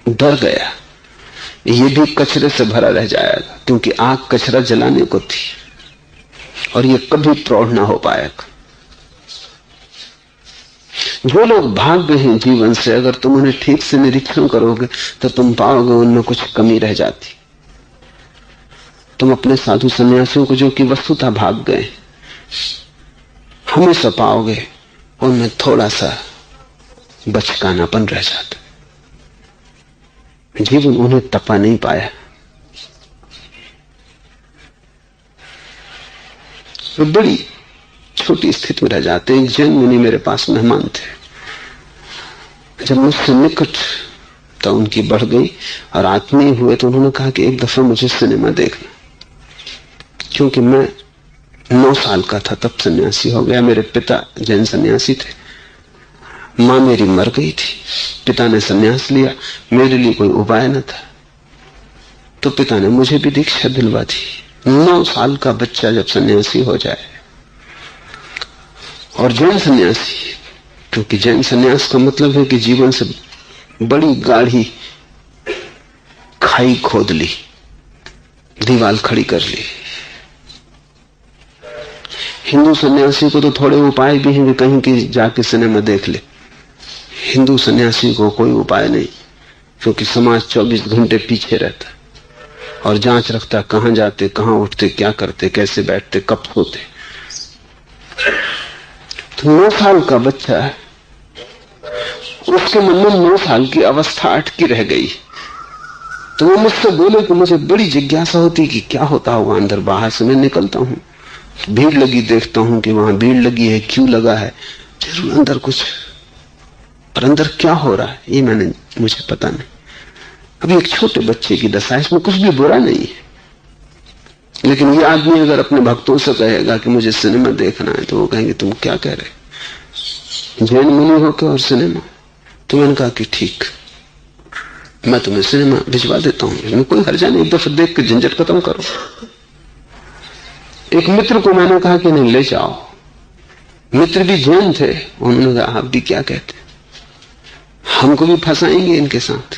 डर गया, ये भी कचरे से भरा रह जाएगा, क्योंकि आग कचरा जलाने को थी और ये कभी प्रौढ़ ना हो पाएगा। जो लोग भाग गए हैं जीवन से, अगर तुम उन्हें ठीक से निरीक्षण करोगे तो तुम पाओगे उनमें कुछ कमी रह जाती। तुम अपने साधु सन्यासियों को जो कि वस्तुतः भाग गए, हमेशा पाओगे उनमें थोड़ा सा बचकानापन रह जाता। जीवन उन्हें तपा नहीं पाया। वो बड़ी छोटी स्थिति में रह जाते। एक जैन मुनि मेरे पास मेहमान थे। जब मुझसे निकटता उनकी बढ़ गई और आत्मीय हुए तो उन्होंने कहा कि एक दफा मुझे सिनेमा देखना, क्योंकि मैं 9 साल का था तब सन्यासी हो गया। मेरे पिता जैन सन्यासी थे, मां मेरी मर गई थी, पिता ने सन्यास लिया, मेरे लिए कोई उपाय न था, तो पिता ने मुझे भी दीक्षा दिलवा दी। 9 साल का बच्चा जब सन्यासी हो जाए, और जैन सन्यासी, क्योंकि जैन सन्यास का मतलब है कि जीवन से बड़ी गाढ़ी खाई खोद ली, दीवार खड़ी कर ली। हिंदू सन्यासी को तो थोड़े उपाय भी हैं कि कहीं की जाके सिनेमा देख ले। हिंदू सन्यासी को कोई उपाय नहीं, क्योंकि समाज 24 घंटे पीछे रहता और जांच रखता कहां जाते, कहां उठते, क्या करते, कैसे बैठते, कब सोते। तो 9 साल का बच्चा है, उसके मन में 9 साल की अवस्था अटकी रह गई। तो वो मुझसे बोले कि मुझे बड़ी जिज्ञासा होती कि क्या होता होगा अंदर। बाहर से मैं निकलता हूं, भीड़ लगी देखता हूं कि वहां भीड़ लगी है, क्यों लगा है, जरूर अंदर कुछ, पर अंदर क्या हो रहा है ये मुझे पता नहीं। अभी एक छोटे बच्चे की दशा, इसमें कुछ भी बुरा नहीं है। लेकिन ये आदमी अगर अपने भक्तों से कहेगा कि मुझे सिनेमा देखना है, तो वो कहेंगे तुम क्या कह रहे, जैन मुनि होकर और सिनेमा। तो मैंने कहा कि ठीक, मैं तुम्हें सिनेमा भिजवा देता हूं, इसमें कोई हर्जा नहीं, एक दफा देख के झंझट खत्म करो। एक मित्र को मैंने कहा कि नहीं ले जाओ, मित्र भी जैन थे, उन्होंने कहा आप भी क्या कहते, हमको भी फंसाएंगे इनके साथ।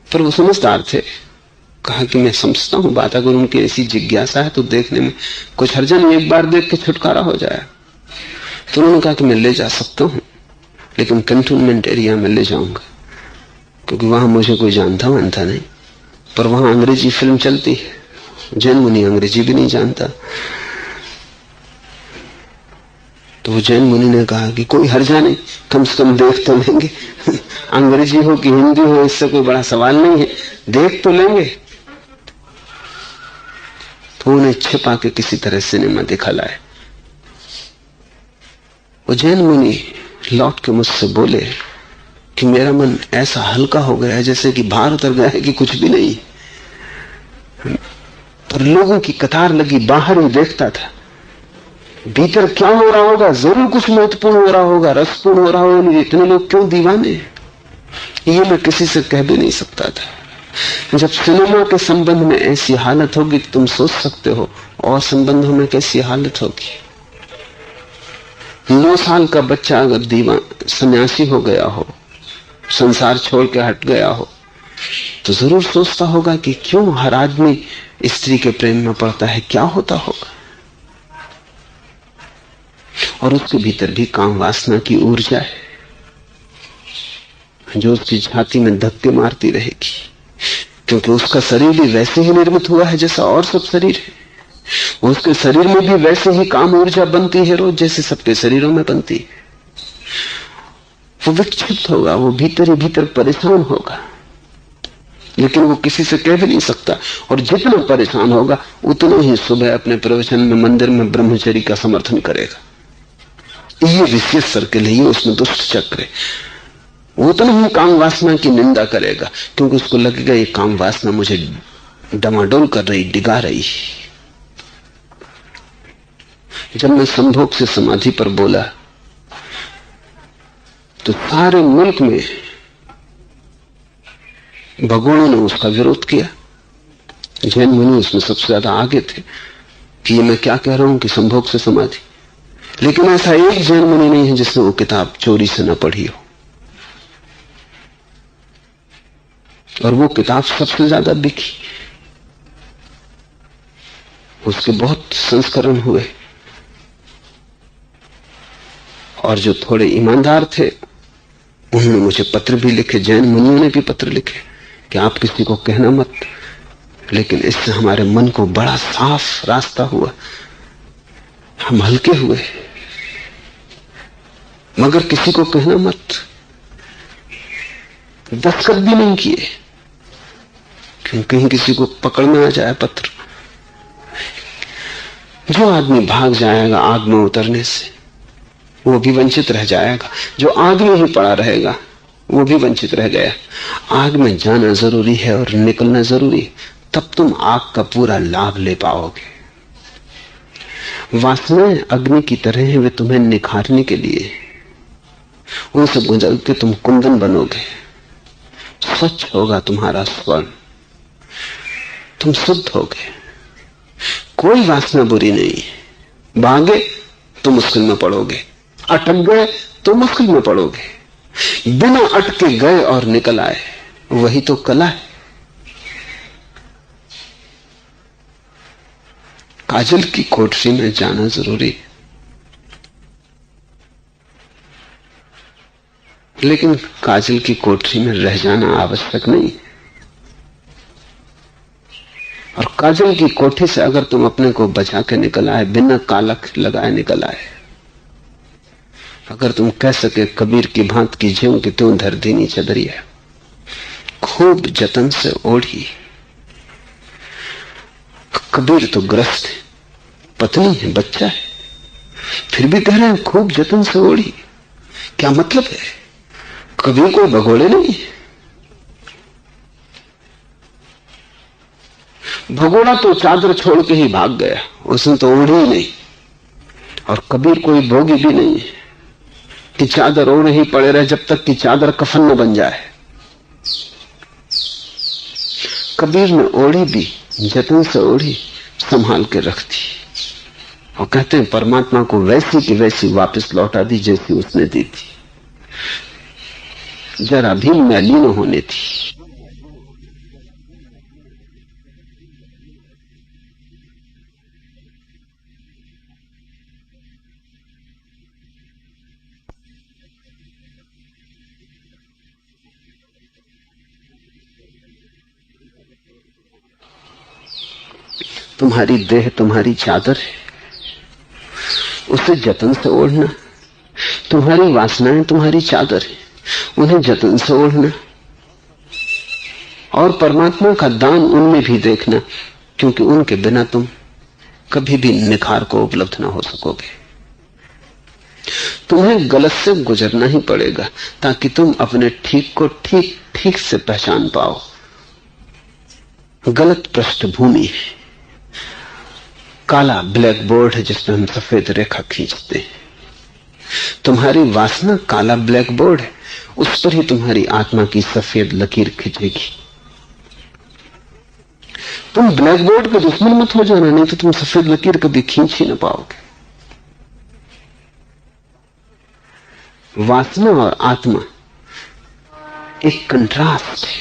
पर वो समझदार थे, कहा कि मैं समझता हूं बात, अगर उनकी ऐसी जिज्ञासा है तो देखने में कुछ हर्जा नहीं, एक बार देख के छुटकारा हो जाए। तो उन्होंने कहा कि मैं ले जा सकता हूं, लेकिन कंटोनमेंट एरिया में ले जाऊंगा, क्योंकि वहां मुझे कोई जानता मानता नहीं। पर वहां अंग्रेजी फिल्म चलती है, जैन मुनि अंग्रेजी भी नहीं जानता। तो वो जैन मुनि ने कहा कि कोई हर्जा नहीं, कम से कम देख तो लेंगे, अंग्रेजी हो कि हिंदी हो इससे कोई बड़ा सवाल नहीं है, देख तो लेंगे। वो उन्हें छिपा के किसी तरह सिनेमा दिखा लाए। जैन मुनि लौट के मुझसे बोले कि मेरा मन ऐसा हल्का हो गया है जैसे कि भार उतर गया है कि कुछ भी नहीं। पर लोगों की कतार लगी, बाहर ही देखता था, भीतर क्या हो रहा होगा, जरूर कुछ महत्वपूर्ण हो रहा होगा, रसपूर्ण हो रहा होगा। इतने लोग क्यों दीवाने, ये मैं किसी से कह भी नहीं सकता था। जब सिनेमा के संबंध में ऐसी हालत होगी तो तुम सोच सकते हो और संबंधों में कैसी हालत होगी। 9 साल का बच्चा अगर दीवान सन्यासी हो गया हो, संसार छोड़ के हट गया हो, तो जरूर सोचता होगा कि क्यों हर आदमी स्त्री के प्रेम में पड़ता है, क्या होता होगा। और उसके भीतर भी काम वासना की ऊर्जा है जो उसकी छाती में धक्के मारती रहेगी, क्योंकि उसका शरीर भी वैसे ही निर्मित हुआ है जैसा और सब शरीर है। उसके शरीर में भी वैसे ही काम ऊर्जा बनती है रोज जैसे सबके शरीरों में बनती है। वो विक्षिप्त होगा, वो भीतर ही भीतर परेशान होगा, लेकिन वो किसी से कह भी नहीं सकता। और जितना परेशान होगा उतना ही सुबह अपने प्रवचन में मंदिर में ब्रह्मचर्य का समर्थन करेगा। ये विशेष सर्किल है, ये उसमें दुष्ट चक्र है। उतना ही काम वासना की निंदा करेगा, क्योंकि उसको लगेगा ये काम वासना मुझे डमाडोल कर रही, डिगा रही। जब मैं संभोग से समाधि पर बोला तो सारे मुल्क में भगोड़ों ने उसका विरोध किया। जैन मुनि उसमें सबसे ज्यादा आगे थे कि ये मैं क्या कह रहा हूं कि संभोग से समाधि। लेकिन ऐसा एक जैन मुनि नहीं है जिसने वो किताब चोरी से न पढ़ी हो, और वो किताब सबसे ज्यादा बिकी। उसके बहुत संस्करण हुए, और जो थोड़े ईमानदार थे उन्होंने मुझे पत्र भी लिखे, जैन मुनियों ने भी पत्र लिखे कि आप किसी को कहना मत, लेकिन इससे हमारे मन को बड़ा साफ रास्ता हुआ, हम हल्के हुए, मगर किसी को कहना मत। दस्तखत भी नहीं किए, क्योंकि कहीं किसी को पकड़ में आ जाए पत्र। जो आदमी भाग जाएगा आग में उतरने से वो भी वंचित रह जाएगा, जो आग में ही पड़ा रहेगा वो भी वंचित रह गया। आग में जाना जरूरी है और निकलना जरूरी है, तब तुम आग का पूरा लाभ ले पाओगे। वासनाएं अग्नि की तरह हैं, वे तुम्हें निखारने के लिए, उनसे गुजर के तुम कुंदन बनोगे, स्वच्छ होगा तुम्हारा स्वर्ण, तुम शुद्ध होगे। कोई वासना बुरी नहीं है। भागे तो मुश्किल में पड़ोगे, अटक गए तो मुश्किल में पड़ोगे, बिना अटके गए और निकल आए, वही तो कला है। काजल की कोठरी में जाना जरूरी है, लेकिन काजल की कोठरी में रह जाना आवश्यक नहीं। और काजल की कोठी से अगर तुम अपने को बचा के निकल आए, बिना कालक लगाए निकल आए, अगर तुम कह सके कबीर की भांत की ज्यों कि त्यों धर दीनी चदरिया, खूब जतन से ओढ़ी। कबीर तो ग्रस्त है, पत्नी है, बच्चा है, फिर भी कह रहे हैं खूब जतन से ओढ़ी। क्या मतलब है? कबीर कोई भगोड़े नहीं है। भगोड़ा तो चादर छोड़ के ही भाग गया, उसने तो ओढ़ी ही नहीं। और कबीर कोई भोगी भी नहीं है कि चादर ओढ़े ही पड़े रहे जब तक कि चादर कफन न बन जाए। कबीर ने ओढ़ी भी, जतन से ओढ़ी, संभाल के रख दी। और कहते हैं परमात्मा को वैसी की वैसी वापस लौटा दी जैसी उसने दी थी, जरा भी मैली न होने थी। तुम्हारी देह तुम्हारी चादर है, उसे जतन से ओढ़ना। तुम्हारी वासनाएं तुम्हारी चादर है, उन्हें जतन से ओढ़ना। और परमात्मा का दान उनमें भी देखना, क्योंकि उनके बिना तुम कभी भी निखार को उपलब्ध ना हो सकोगे। तुम्हें गलत से गुजरना ही पड़ेगा ताकि तुम अपने ठीक को ठीक ठीक से पहचान पाओ। गलत पृष्ठभूमि है, काला ब्लैक बोर्ड है जिसमें हम सफेद रेखा खींचते हैं। तुम्हारी वासना काला ब्लैक बोर्ड है, उस पर ही तुम्हारी आत्मा की सफेद लकीर खींचेगी। तुम ब्लैक बोर्ड के दुश्मन मत हो जाना, नहीं तो तुम सफेद लकीर कभी खींच ही ना पाओगे। वासना और आत्मा एक कंट्रास्ट है,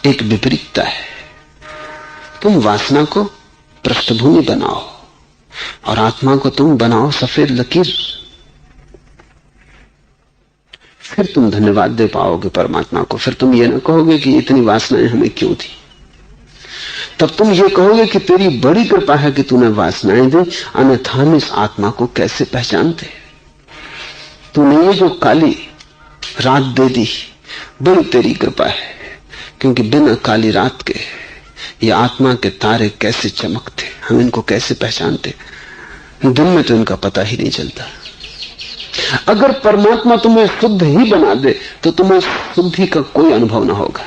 एक विपरीतता है। तुम वासना को पृष्ठभूमि बनाओ और आत्मा को तुम बनाओ सफेद लकीर। फिर तुम धन्यवाद दे पाओगे परमात्मा को। फिर तुम ये ना कहोगे कि इतनी वासनाएं हमें क्यों थी, तब तुम ये कहोगे कि तेरी बड़ी कृपा है कि तूने वासनाएं दी, अन्यथा हम इस आत्मा को कैसे पहचानते। तूने ये जो काली रात दे दी, बड़ी तेरी कृपा है, क्योंकि बिना काली रात के ये आत्मा के तारे कैसे चमकते, हम इनको कैसे पहचानते। दिन में तो इनका पता ही नहीं चलता। अगर परमात्मा तुम्हें शुद्ध ही बना दे तो तुम्हें शुद्धि का कोई अनुभव ना होगा।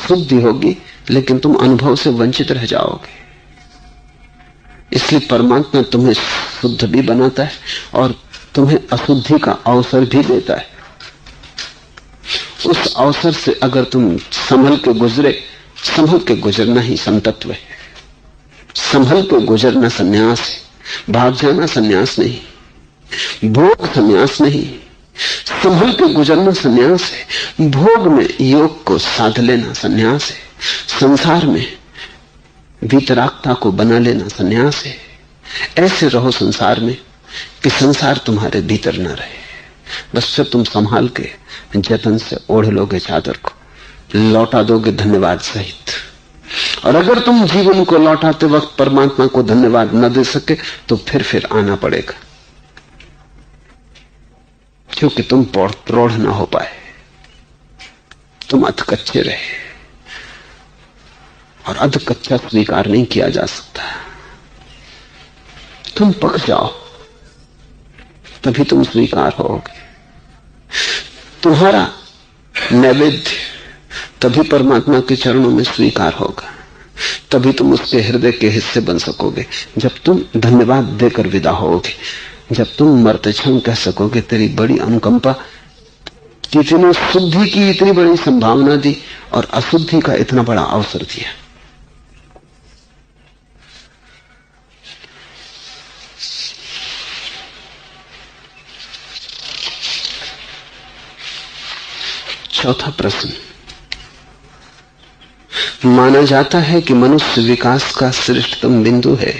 शुद्धि होगी लेकिन तुम अनुभव से वंचित रह जाओगे। इसलिए परमात्मा तुम्हें शुद्ध भी बनाता है और तुम्हें अशुद्धि का अवसर भी देता है। उस अवसर से अगर तुम संभल के गुजरे, संभल के गुजरना ही संतत्व है। संभल के गुजरना संन्यास है, भाग जाना संन्यास नहीं, भोग संन्यास नहीं। संभल के गुजरना संन्यास है, भोग में योग को साध लेना संन्यास है, संसार में वीतरागता को बना लेना संन्यास है। ऐसे रहो संसार में कि संसार तुम्हारे भीतर न रहे। बस फिर तुम संभाल के जतन से ओढ़ लोगे चादर को, लौटा दोगे धन्यवाद सहित। और अगर तुम जीवन को लौटाते वक्त परमात्मा को धन्यवाद न दे सके तो फिर आना पड़ेगा, क्योंकि तुम प्रौढ़ ना हो पाए, तुम अध कच्चे रहे और अध कच्चा स्वीकार नहीं किया जा सकता। तुम पक जाओ तभी तुम स्वीकार होगे। तुम्हारा नैवेद्य तभी परमात्मा के चरणों में स्वीकार होगा, तभी तुम उसके हृदय के हिस्से बन सकोगे। जब तुम धन्यवाद देकर विदा होगे, जब तुम मरते क्षण कह सकोगे तेरी बड़ी अनुकंपा, कितनी शुद्धि की इतनी बड़ी संभावना दी और अशुद्धि का इतना बड़ा अवसर दिया। चौथा प्रश्न, माना जाता है कि मनुष्य विकास का श्रेष्ठतम बिंदु है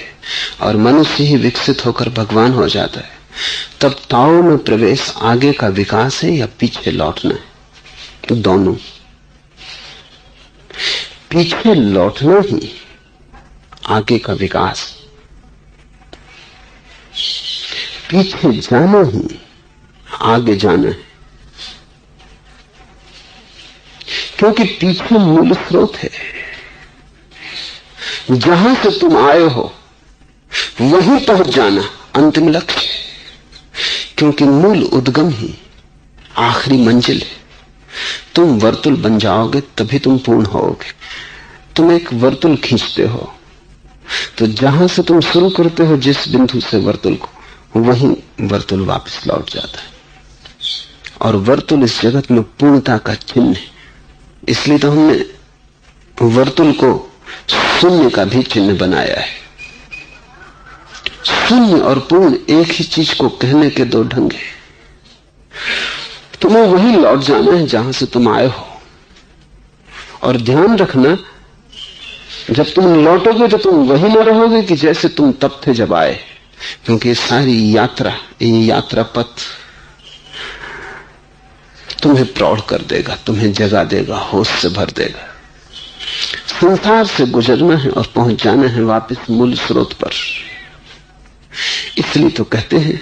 और मनुष्य ही विकसित होकर भगवान हो जाता है। तब ताओ में प्रवेश आगे का विकास है या पीछे लौटना है? तो दोनों। पीछे लौटना ही आगे का विकास, पीछे जाना ही आगे जाना है। क्योंकि पीछे मूल स्रोत है, जहां से तुम आए हो वहीं पहुंच जाना अंतिम लक्ष्य है। क्योंकि मूल उद्गम ही आखिरी मंजिल है। तुम वर्तुल बन जाओगे तभी तुम पूर्ण होगे। तुम एक वर्तुल खींचते हो तो जहां से तुम शुरू करते हो, जिस बिंदु से वर्तुल को, वहीं वर्तुल वापस लौट जाता है। और वर्तुल इस जगत में पूर्णता का चिन्ह है। इसलिए तो हमने वर्तुल को शून्य का भी चिन्ह बनाया है। शून्य और पूर्ण एक ही चीज को कहने के दो ढंग हैं। तुम्हें वहीं लौट जाना है जहां से तुम आए हो। और ध्यान रखना, जब तुम लौटोगे तो तुम वहीं न रहोगे कि जैसे तुम तब थे जब आए। क्योंकि सारी यात्रा, ये यात्रा पथ तुम्हें प्रौढ़ कर देगा, तुम्हें जगा देगा, होश से भर देगा। संसार से गुजरना है और पहुंच जाना है वापस मूल स्रोत पर। इसलिए तो कहते हैं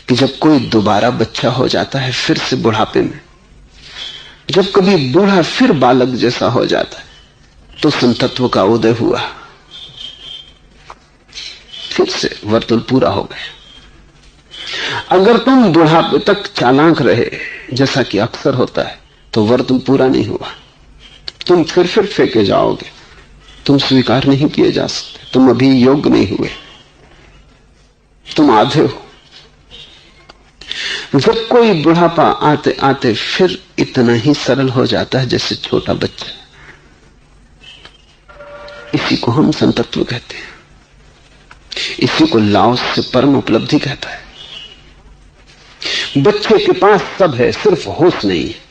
कि जब कोई दोबारा बच्चा हो जाता है फिर से बुढ़ापे में, जब कभी बूढ़ा फिर बालक जैसा हो जाता है, तो संतत्व का उदय हुआ। फिर से वर्तुल पूरा हो गया। अगर तुम बुढ़ापे तक चालाक रहे, जैसा कि अक्सर होता है, तो वर्तुल पूरा नहीं हुआ। तुम फिर फेंके जाओगे, तुम स्वीकार नहीं किए जा सकते, तुम अभी योग्य नहीं हुए, तुम आधे हो। जब कोई बुढ़ापा आते आते फिर इतना ही सरल हो जाता है जैसे छोटा बच्चा, इसी को हम संतत्व कहते हैं, इसी को लाओस से परम उपलब्धि कहता है। बच्चे के पास सब है, सिर्फ होश नहीं है।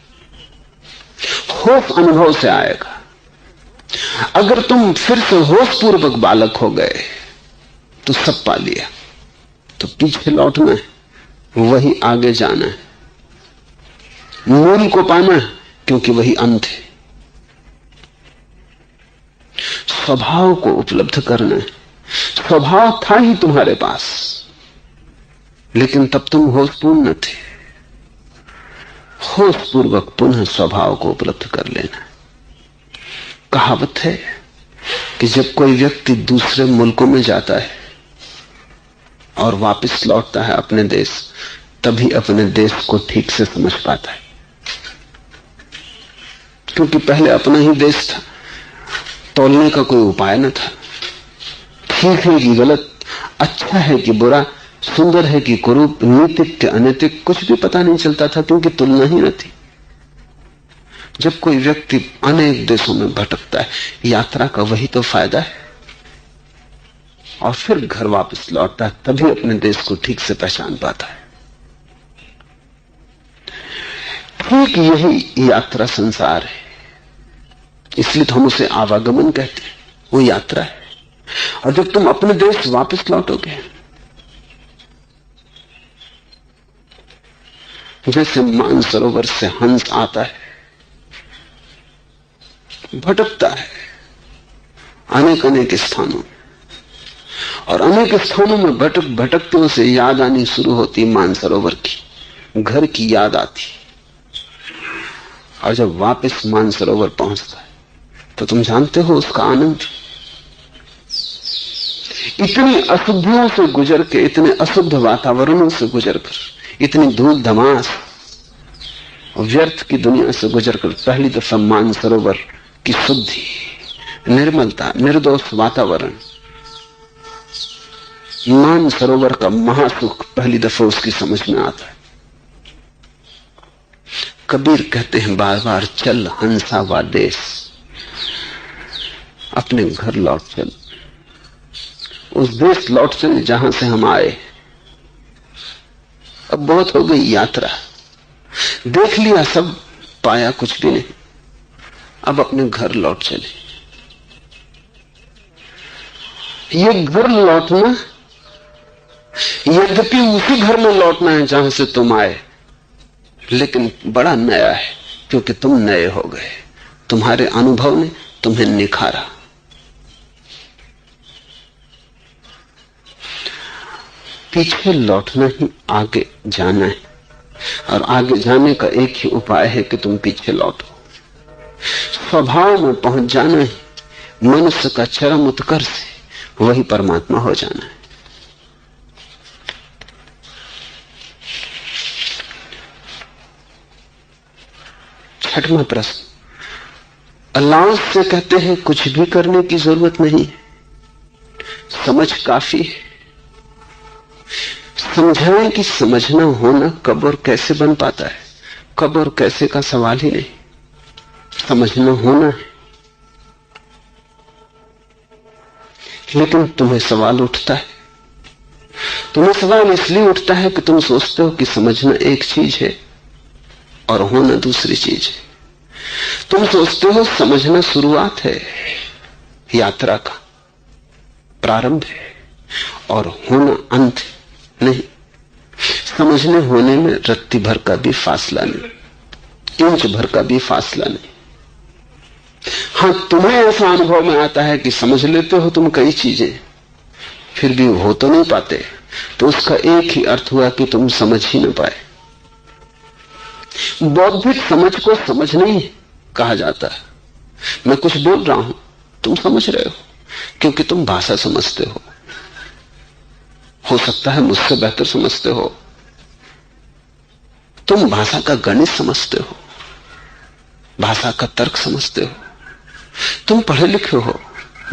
होश अनुभव से आएगा। अगर तुम फिर से होश पूर्वक बालक हो गए तो सब पा लिया, तो पीछे लौटना है, वही आगे जाना है, मूल को पाना है, क्योंकि वही अंत है। स्वभाव को उपलब्ध करना है। स्वभाव था ही तुम्हारे पास, लेकिन तब तुम होशपूर्ण न थे। होशपूर्वक पुनः स्वभाव को उपलब्ध कर लेना। कहावत है कि जब कोई व्यक्ति दूसरे मुल्कों में जाता है और वापस लौटता है अपने देश, तभी अपने देश को ठीक से समझ पाता है, क्योंकि पहले अपना ही देश था, तौलने का कोई उपाय न था। ठीक है कि गलत, अच्छा है कि बुरा, सुंदर है कि कुरूप, नीतिक कि अनैतिक, कुछ भी पता नहीं चलता था, क्योंकि तुलना ही न थी। जब कोई व्यक्ति अनेक देशों में भटकता है, यात्रा का वही तो फायदा है, और फिर घर वापस लौटता है, तभी अपने देश को ठीक से पहचान पाता है। ठीक यही यात्रा संसार है, इसलिए तो हम उसे आवागमन कहते हैं, वो यात्रा है। और जब तुम अपने देश वापस लौटोगे, जैसे मानसरोवर से हंस आता है, भटकता है अनेक अनेक स्थानों, और अनेक स्थानों में भटक भटकते उसे याद आनी शुरू होती मानसरोवर की, घर की याद आती। और जब वापस मानसरोवर पहुंचता है तो तुम जानते हो उसका आनंद। इतनी अशुद्धियों से गुजर के, इतने अशुद्ध वातावरणों से गुजरकर, इतनी धूल धमास और व्यर्थ की दुनिया से गुजरकर पहली दफा मानसरोवर की शुद्धि, निर्मलता, निर्दोष वातावरण, मानसरोवर का महासुख पहली दफा उसकी समझ में आता है। कबीर कहते हैं बार बार, चल हंसा वा देश, अपने घर लौट चल, उस देश लौट चल जहां से हम आए। अब बहुत हो गई यात्रा, देख लिया सब, पाया कुछ भी नहीं, अब अपने घर लौट चले। ये घर लौटना, यद्यपि उसी घर में लौटना है जहां से तुम आए, लेकिन बड़ा नया है, क्योंकि तुम नए हो गए, तुम्हारे अनुभव ने तुम्हें निखारा। पीछे लौटना ही आगे जाना है, और आगे जाने का एक ही उपाय है कि तुम पीछे लौटो। स्वभाव में पहुंच जाना है, मनुष्य का चरम उत्कर्ष है, वही परमात्मा हो जाना है। छठवां प्रश्न, अल्लाह से कहते हैं कुछ भी करने की जरूरत नहीं, समझ काफी है। समझाएं कि समझना होना कब और कैसे बन पाता है, कब और कैसे का सवाल ही नहीं, समझना होना है। लेकिन तुम्हें सवाल उठता है, तुम्हें सवाल इसलिए उठता है कि तुम सोचते हो कि समझना एक चीज है और होना दूसरी चीज है। तुम सोचते हो समझना शुरुआत है, यात्रा का प्रारंभ है, और होना अंत है। नहीं, समझने होने में रत्ती भर का भी फासला नहीं, इंच भर का भी फासला नहीं। हां, तुम्हें ऐसा अनुभव में आता है कि समझ लेते हो तुम कई चीजें, फिर भी हो तो नहीं पाते, तो उसका एक ही अर्थ हुआ कि तुम समझ ही न पाए। बौद्धिक समझ को समझ नहीं कहा जाता है। मैं कुछ बोल रहा हूं, तुम समझ रहे हो, क्योंकि तुम भाषा समझते हो। हो सकता है मुझसे बेहतर समझते हो, तुम भाषा का गणित समझते हो, भाषा का तर्क समझते हो, तुम पढ़े लिखे हो,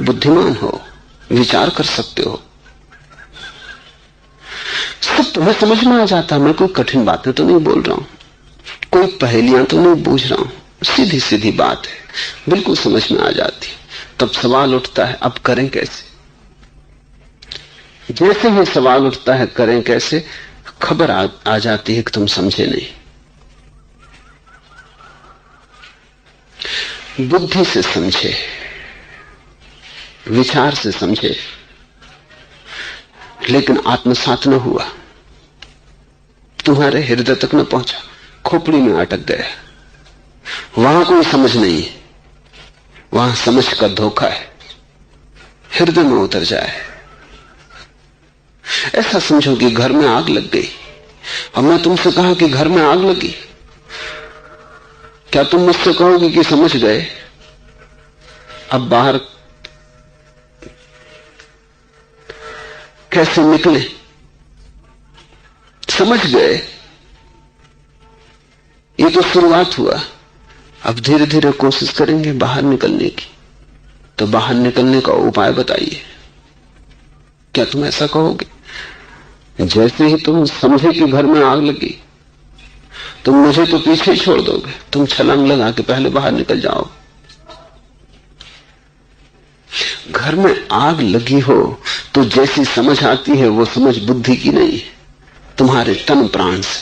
बुद्धिमान हो, विचार कर सकते हो, सब तुम्हें समझ में आ जाता है। मैं कोई कठिन बातें तो नहीं बोल रहा हूं, कोई पहेलियां तो नहीं बूझ रहा हूं, सीधी सीधी बात है, बिल्कुल समझ में आ जाती। तब सवाल उठता है अब करें कैसे। जैसे ही सवाल उठता है करें कैसे, खबर आ जाती है कि तुम समझे नहीं। बुद्धि से समझे, विचार से समझे, लेकिन आत्मसात न हुआ, तुम्हारे हृदय तक न पहुंचा, खोपड़ी में अटक गया। वहां कोई समझ नहीं है, वहां समझ का धोखा है, हृदय में उतर जाए। ऐसा समझो कि घर में आग लग गई और मैं तुमसे कहा कि घर में आग लगी, क्या तुम मुझसे कहोगे कि समझ गए? अब बाहर कैसे निकले? समझ गए, ये तो शुरुआत हुआ, अब धीरे धीरे कोशिश करेंगे बाहर निकलने की। तो बाहर निकलने का उपाय बताइए। क्या तुम ऐसा कहोगे? जैसे ही तुम समझे कि घर में आग लगी, तुम मुझे तो पीछे ही छोड़ दोगे, तुम छलांग लगा के पहले बाहर निकल जाओ। घर में आग लगी हो तो जैसी समझ आती है वो समझ बुद्धि की नहीं है, तुम्हारे तन प्राण से,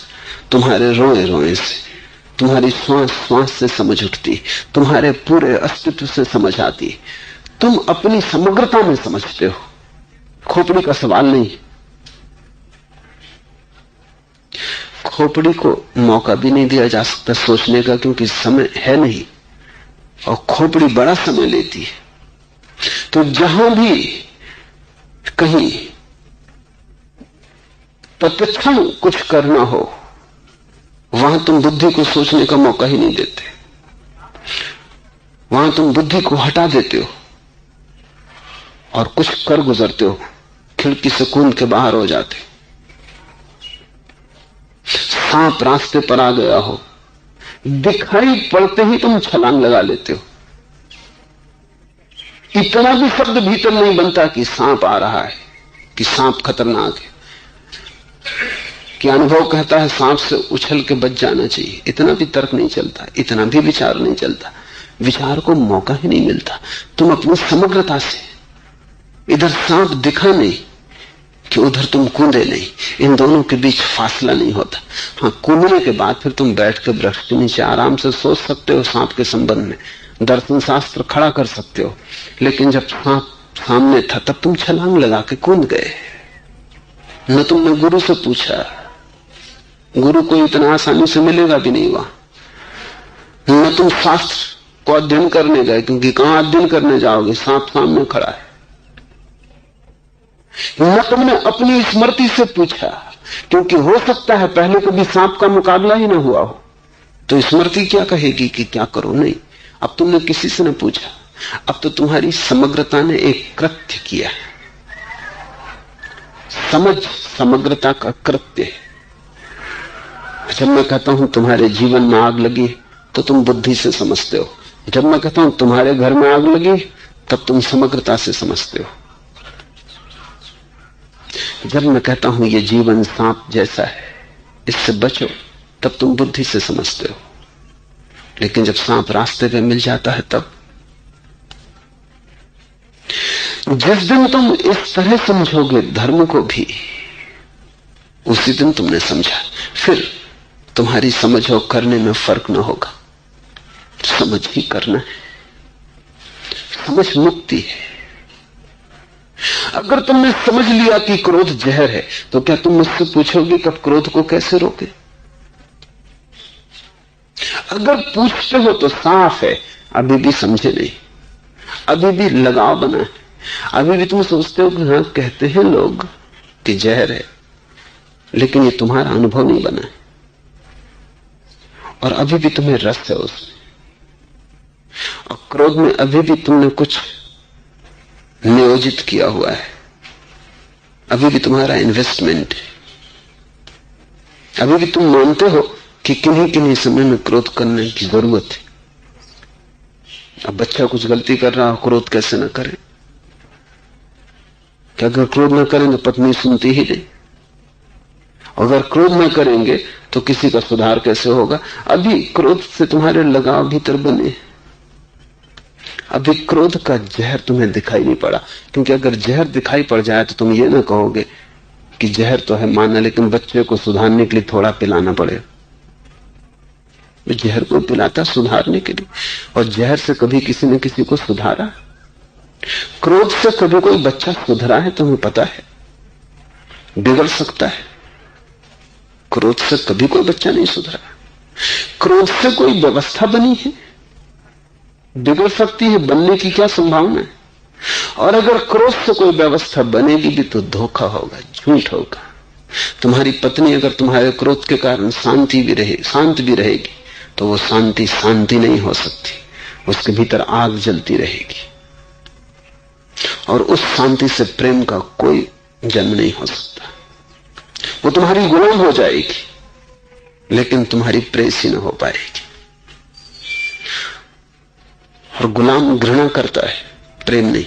तुम्हारे रोए रोए से, तुम्हारी श्वास श्वास से समझ उठती, तुम्हारे पूरे अस्तित्व से समझ आती। तुम अपनी समग्रता में समझते हो, खोपड़ी का सवाल नहीं। खोपड़ी को मौका भी नहीं दिया जा सकता सोचने का, क्योंकि समय है नहीं, और खोपड़ी बड़ा समय लेती है। तो जहां भी कहीं तत्क्षण कुछ करना हो, वहां तुम बुद्धि को सोचने का मौका ही नहीं देते, वहां तुम बुद्धि को हटा देते हो और कुछ कर गुजरते हो, खिड़की से कूद के बाहर हो जाते। सांप रास्ते पर आ गया हो, दिखाई पड़ते ही तुम छलांग लगा लेते हो। इतना भी शब्द भीतर नहीं बनता कि सांप आ रहा है, कि सांप खतरनाक है, कि अनुभव कहता है सांप से उछल के बच जाना चाहिए। इतना भी तर्क नहीं चलता, इतना भी विचार नहीं चलता, विचार को मौका ही नहीं मिलता। तुम अपनी समग्रता से, इधर सांप दिखा नहीं कि उधर तुम कूदे नहीं, इन दोनों के बीच फासला नहीं होता। हाँ, कूदने के बाद फिर तुम बैठ के वृक्ष के नीचे आराम से सोच सकते हो, सांप के संबंध में दर्शन शास्त्र खड़ा कर सकते हो। लेकिन जब सांप सामने था तब तुम छलांग लगा के कूद गए। न तुमने गुरु से पूछा, गुरु को इतना आसानी से मिलेगा भी नहीं वहां। न तुम शास्त्र को अध्ययन करने गए, क्योंकि कहां अध्ययन करने जाओगे, सांप सामने खड़ा है। न तुमने अपनी स्मृति से पूछा, क्योंकि हो सकता है पहले कभी सांप का मुकाबला ही ना हुआ हो, तो स्मृति क्या कहेगी कि क्या करो। नहीं, अब तुमने किसी से न पूछा, अब तो तुम्हारी समग्रता ने एक कृत्य किया। समझ समग्रता का कृत्य है। जब मैं कहता हूं तुम्हारे जीवन में आग लगी, तो तुम बुद्धि से समझते हो। जब मैं कहता हूं तुम्हारे घर में आग लगी, तब तुम समग्रता से समझते हो। जब मैं कहता हूं ये जीवन सांप जैसा है, इससे बचो, तब तुम बुद्धि से समझते हो। लेकिन जब सांप रास्ते पे मिल जाता है, तब जिस दिन तुम इस तरह समझोगे धर्म को भी, उसी दिन तुमने समझा। फिर तुम्हारी समझ और करने में फर्क ना होगा। समझ ही करना है, समझ मुक्ति है। अगर तुमने समझ लिया कि क्रोध जहर है, तो क्या तुम मुझसे पूछोगे कि अब क्रोध को कैसे रोके? अगर पूछते हो तो साफ है, अभी भी समझे नहीं, अभी भी लगाव बना है, अभी भी तुम सोचते हो कि हाँ कहते हैं लोग कि जहर है, लेकिन ये तुम्हारा अनुभव नहीं बना है, और अभी भी तुम्हें रस है उसमें। और क्रोध में अभी भी तुमने कुछ नियोजित किया हुआ है, अभी भी तुम्हारा इन्वेस्टमेंट है। अभी भी तुम मानते हो कि किन्हीं किन्हीं समय में क्रोध करने की जरूरत है। अब बच्चा कुछ गलती कर रहा हो, क्रोध कैसे न करे? कि अगर क्रोध न करें तो पत्नी सुनती ही नहीं, अगर क्रोध न करेंगे तो किसी का सुधार कैसे होगा? अभी क्रोध से तुम्हारे लगाव भीतर बने, अभी क्रोध का जहर तुम्हें दिखाई नहीं पड़ा। क्योंकि अगर जहर दिखाई पड़ जाए तो तुम ये ना कहोगे कि जहर तो है माना, लेकिन बच्चे को सुधारने के लिए थोड़ा पिलाना पड़ेगा। जहर को पिलाता सुधारने के लिए, और जहर से कभी किसी ने किसी को सुधारा? क्रोध से कभी कोई बच्चा सुधरा है? तुम्हें पता है? बिगड़ सकता है। क्रोध से कभी कोई बच्चा नहीं सुधरा। क्रोध से कोई व्यवस्था बनी है? बिगड़ सकती है, बनने की क्या संभावना है? और अगर क्रोध से कोई व्यवस्था बनेगी भी तो धोखा होगा, झूठ होगा। तुम्हारी पत्नी अगर तुम्हारे क्रोध के कारण शांत भी रहेगी तो वो शांति नहीं हो सकती, उसके भीतर आग जलती रहेगी, और उस शांति से प्रेम का कोई जन्म नहीं हो सकता। वो तुम्हारी गुलाम हो जाएगी, लेकिन तुम्हारी प्रेसी न हो पाएगी। और गुलाम घृणा करता है, प्रेम नहीं।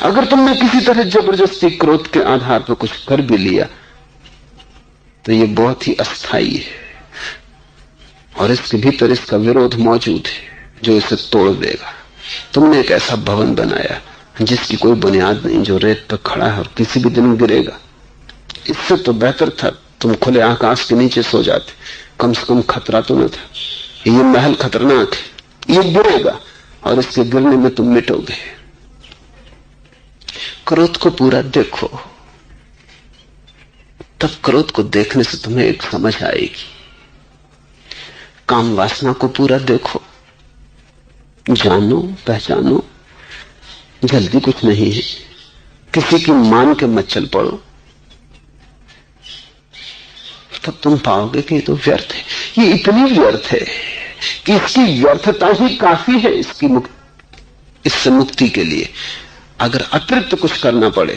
अगर तुमने किसी तरह जबरदस्ती क्रोध के आधार पर कुछ कर भी लिया तो ये बहुत ही अस्थाई है, और इसके भीतर इसका विरोध मौजूद है जो इसे तोड़ देगा। तुमने एक ऐसा भवन बनाया जिसकी कोई बुनियाद नहीं, जो रेत पर खड़ा है और किसी भी दिन गिरेगा। इससे तो बेहतर था तुम खुले आकाश के नीचे सो जाते, कम से कम खतरा तो न था। ये महल खतरनाक है, ये गिरेगा और इसके गिरने में तुम मिटोगे। क्रोध को पूरा देखो, तब क्रोध को देखने से तुम्हें एक समझ आएगी। काम वासना को पूरा देखो, जानो पहचानो, जल्दी कुछ नहीं है। किसी की मान के मत चल पड़ो, तब तुम पाओगे कि ये तो व्यर्थ है। ये इतनी व्यर्थ है कि इसकी व्यर्थता ही काफी है इससे मुक्ति के लिए। अगर अतिरिक्त कुछ करना पड़े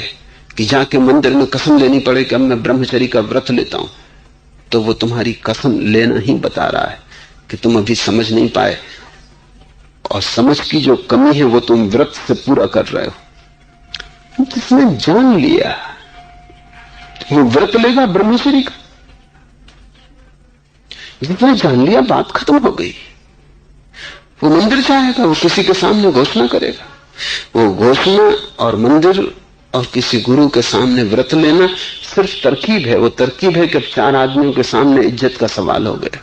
कि जाके मंदिर में कसम लेनी पड़े कि अब मैं ब्रह्मचर्य का व्रत लेता हूं, तो वो तुम्हारी कसम लेना ही बता रहा है कि तुम अभी समझ नहीं पाए, और समझ की जो कमी है वो तुम व्रत से पूरा कर रहे हो। जिसने जान लिया वो व्रत लेगा ब्रह्मचर्य का, जिसने जान लिया बात खत्म हो गई। वो मंदिर जाएगा, वो किसी के सामने घोषणा करेगा। वो घोषणा और मंदिर और किसी गुरु के सामने व्रत लेना सिर्फ तरकीब है। वो तरकीब है कि 4 आदमियों के सामने इज्जत का सवाल हो गया,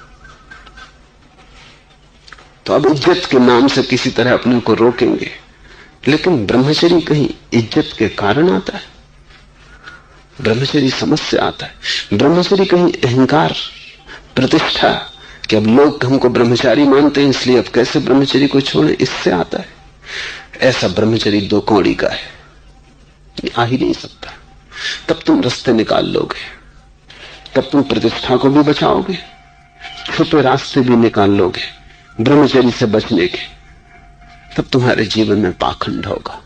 तो अब इज्जत के नाम से किसी तरह अपने को रोकेंगे। लेकिन ब्रह्मचर्य कहीं इज्जत के कारण आता है? ब्रह्मचर्य समझ से आता है। ब्रह्मचर्य कहीं अहंकार, प्रतिष्ठा कि अब लोग हमको ब्रह्मचारी मानते हैं इसलिए अब कैसे ब्रह्मचर्य को छोड़ें, इससे आता है? ऐसा ब्रह्मचर्य 2 कौड़ी का है, आ ही नहीं सकता। तब तुम रास्ते निकाल लोगे, तब तुम प्रतिष्ठा को भी बचाओगे, छुपे रास्ते भी निकाल लोगे ब्रह्मचर्य से बचने के। तब तुम्हारे जीवन में पाखंड होगा,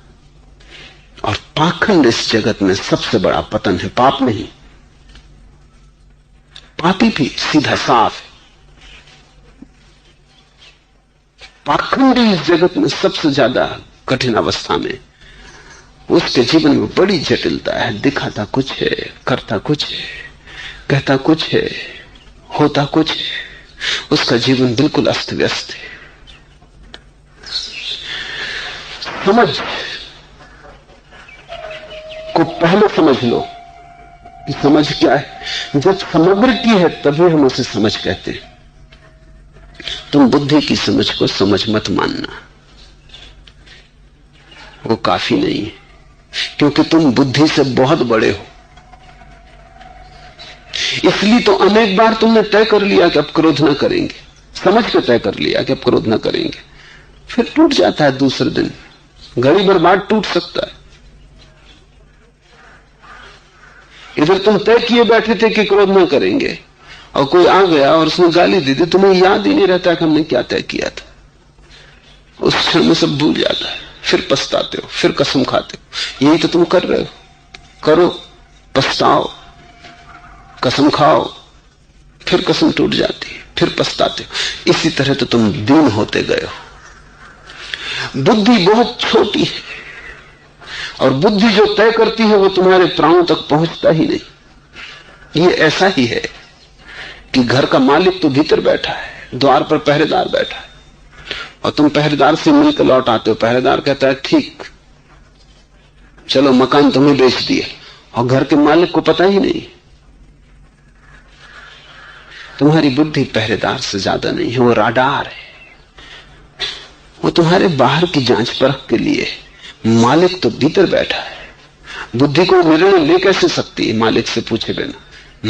और पाखंड इस जगत में सबसे बड़ा पतन है, पाप नहीं। पापी भी सीधा साफ है, पाखंड इस जगत में सबसे ज्यादा कठिन अवस्था में। उसके जीवन में बड़ी जटिलता है, दिखाता कुछ है, करता कुछ है, कहता कुछ है, होता कुछ है। उसका जीवन बिल्कुल अस्त व्यस्त है। समझ को पहले समझ लो कि समझ क्या है। जब समग्र की है तभी हम उसे समझ कहते हैं। तुम बुद्धि की समझ को समझ मत मानना, वो काफी नहीं है, क्योंकि तुम बुद्धि से बहुत बड़े हो। इसलिए तो अनेक बार तुमने तय कर लिया कि अब क्रोध न करेंगे, समझ के तय कर लिया कि अब क्रोध न करेंगे, फिर टूट जाता है दूसरे दिन। घड़ी भर बाद टूट सकता है। इधर तुम तय किए बैठे थे कि क्रोध न करेंगे, और कोई आ गया और उसने गाली दे दी, तुम्हें याद ही नहीं रहता कि हमने क्या तय किया था। उस क्षण में सब भूल जाता है, फिर पछताते हो, फिर कसम खाते हो। यही तो तुम कर रहे हो। करो, पछताओ, कसम खाओ, फिर कसम टूट जाती है, फिर पछताते हो। इसी तरह तो तुम दीन होते गए हो। बुद्धि बहुत छोटी है और बुद्धि जो तय करती है वो तुम्हारे प्राणों तक पहुंचता ही नहीं। ये ऐसा ही है कि घर का मालिक तो भीतर बैठा है, द्वार पर पहरेदार बैठा है, और तुम पहरेदार से मिलकर लौट आते हो। पहरेदार कहता है ठीक, चलो मकान तुम्हें बेच दिया, और घर के मालिक को पता ही नहीं। तुम्हारी बुद्धि पहरेदार से ज्यादा नहीं है, वो राडार है। वो तुम्हारे बाहर की जांच परख के लिए, मालिक तो भीतर बैठा है। बुद्धि को निर्णय ले कैसे सकती है मालिक से पूछे बिना?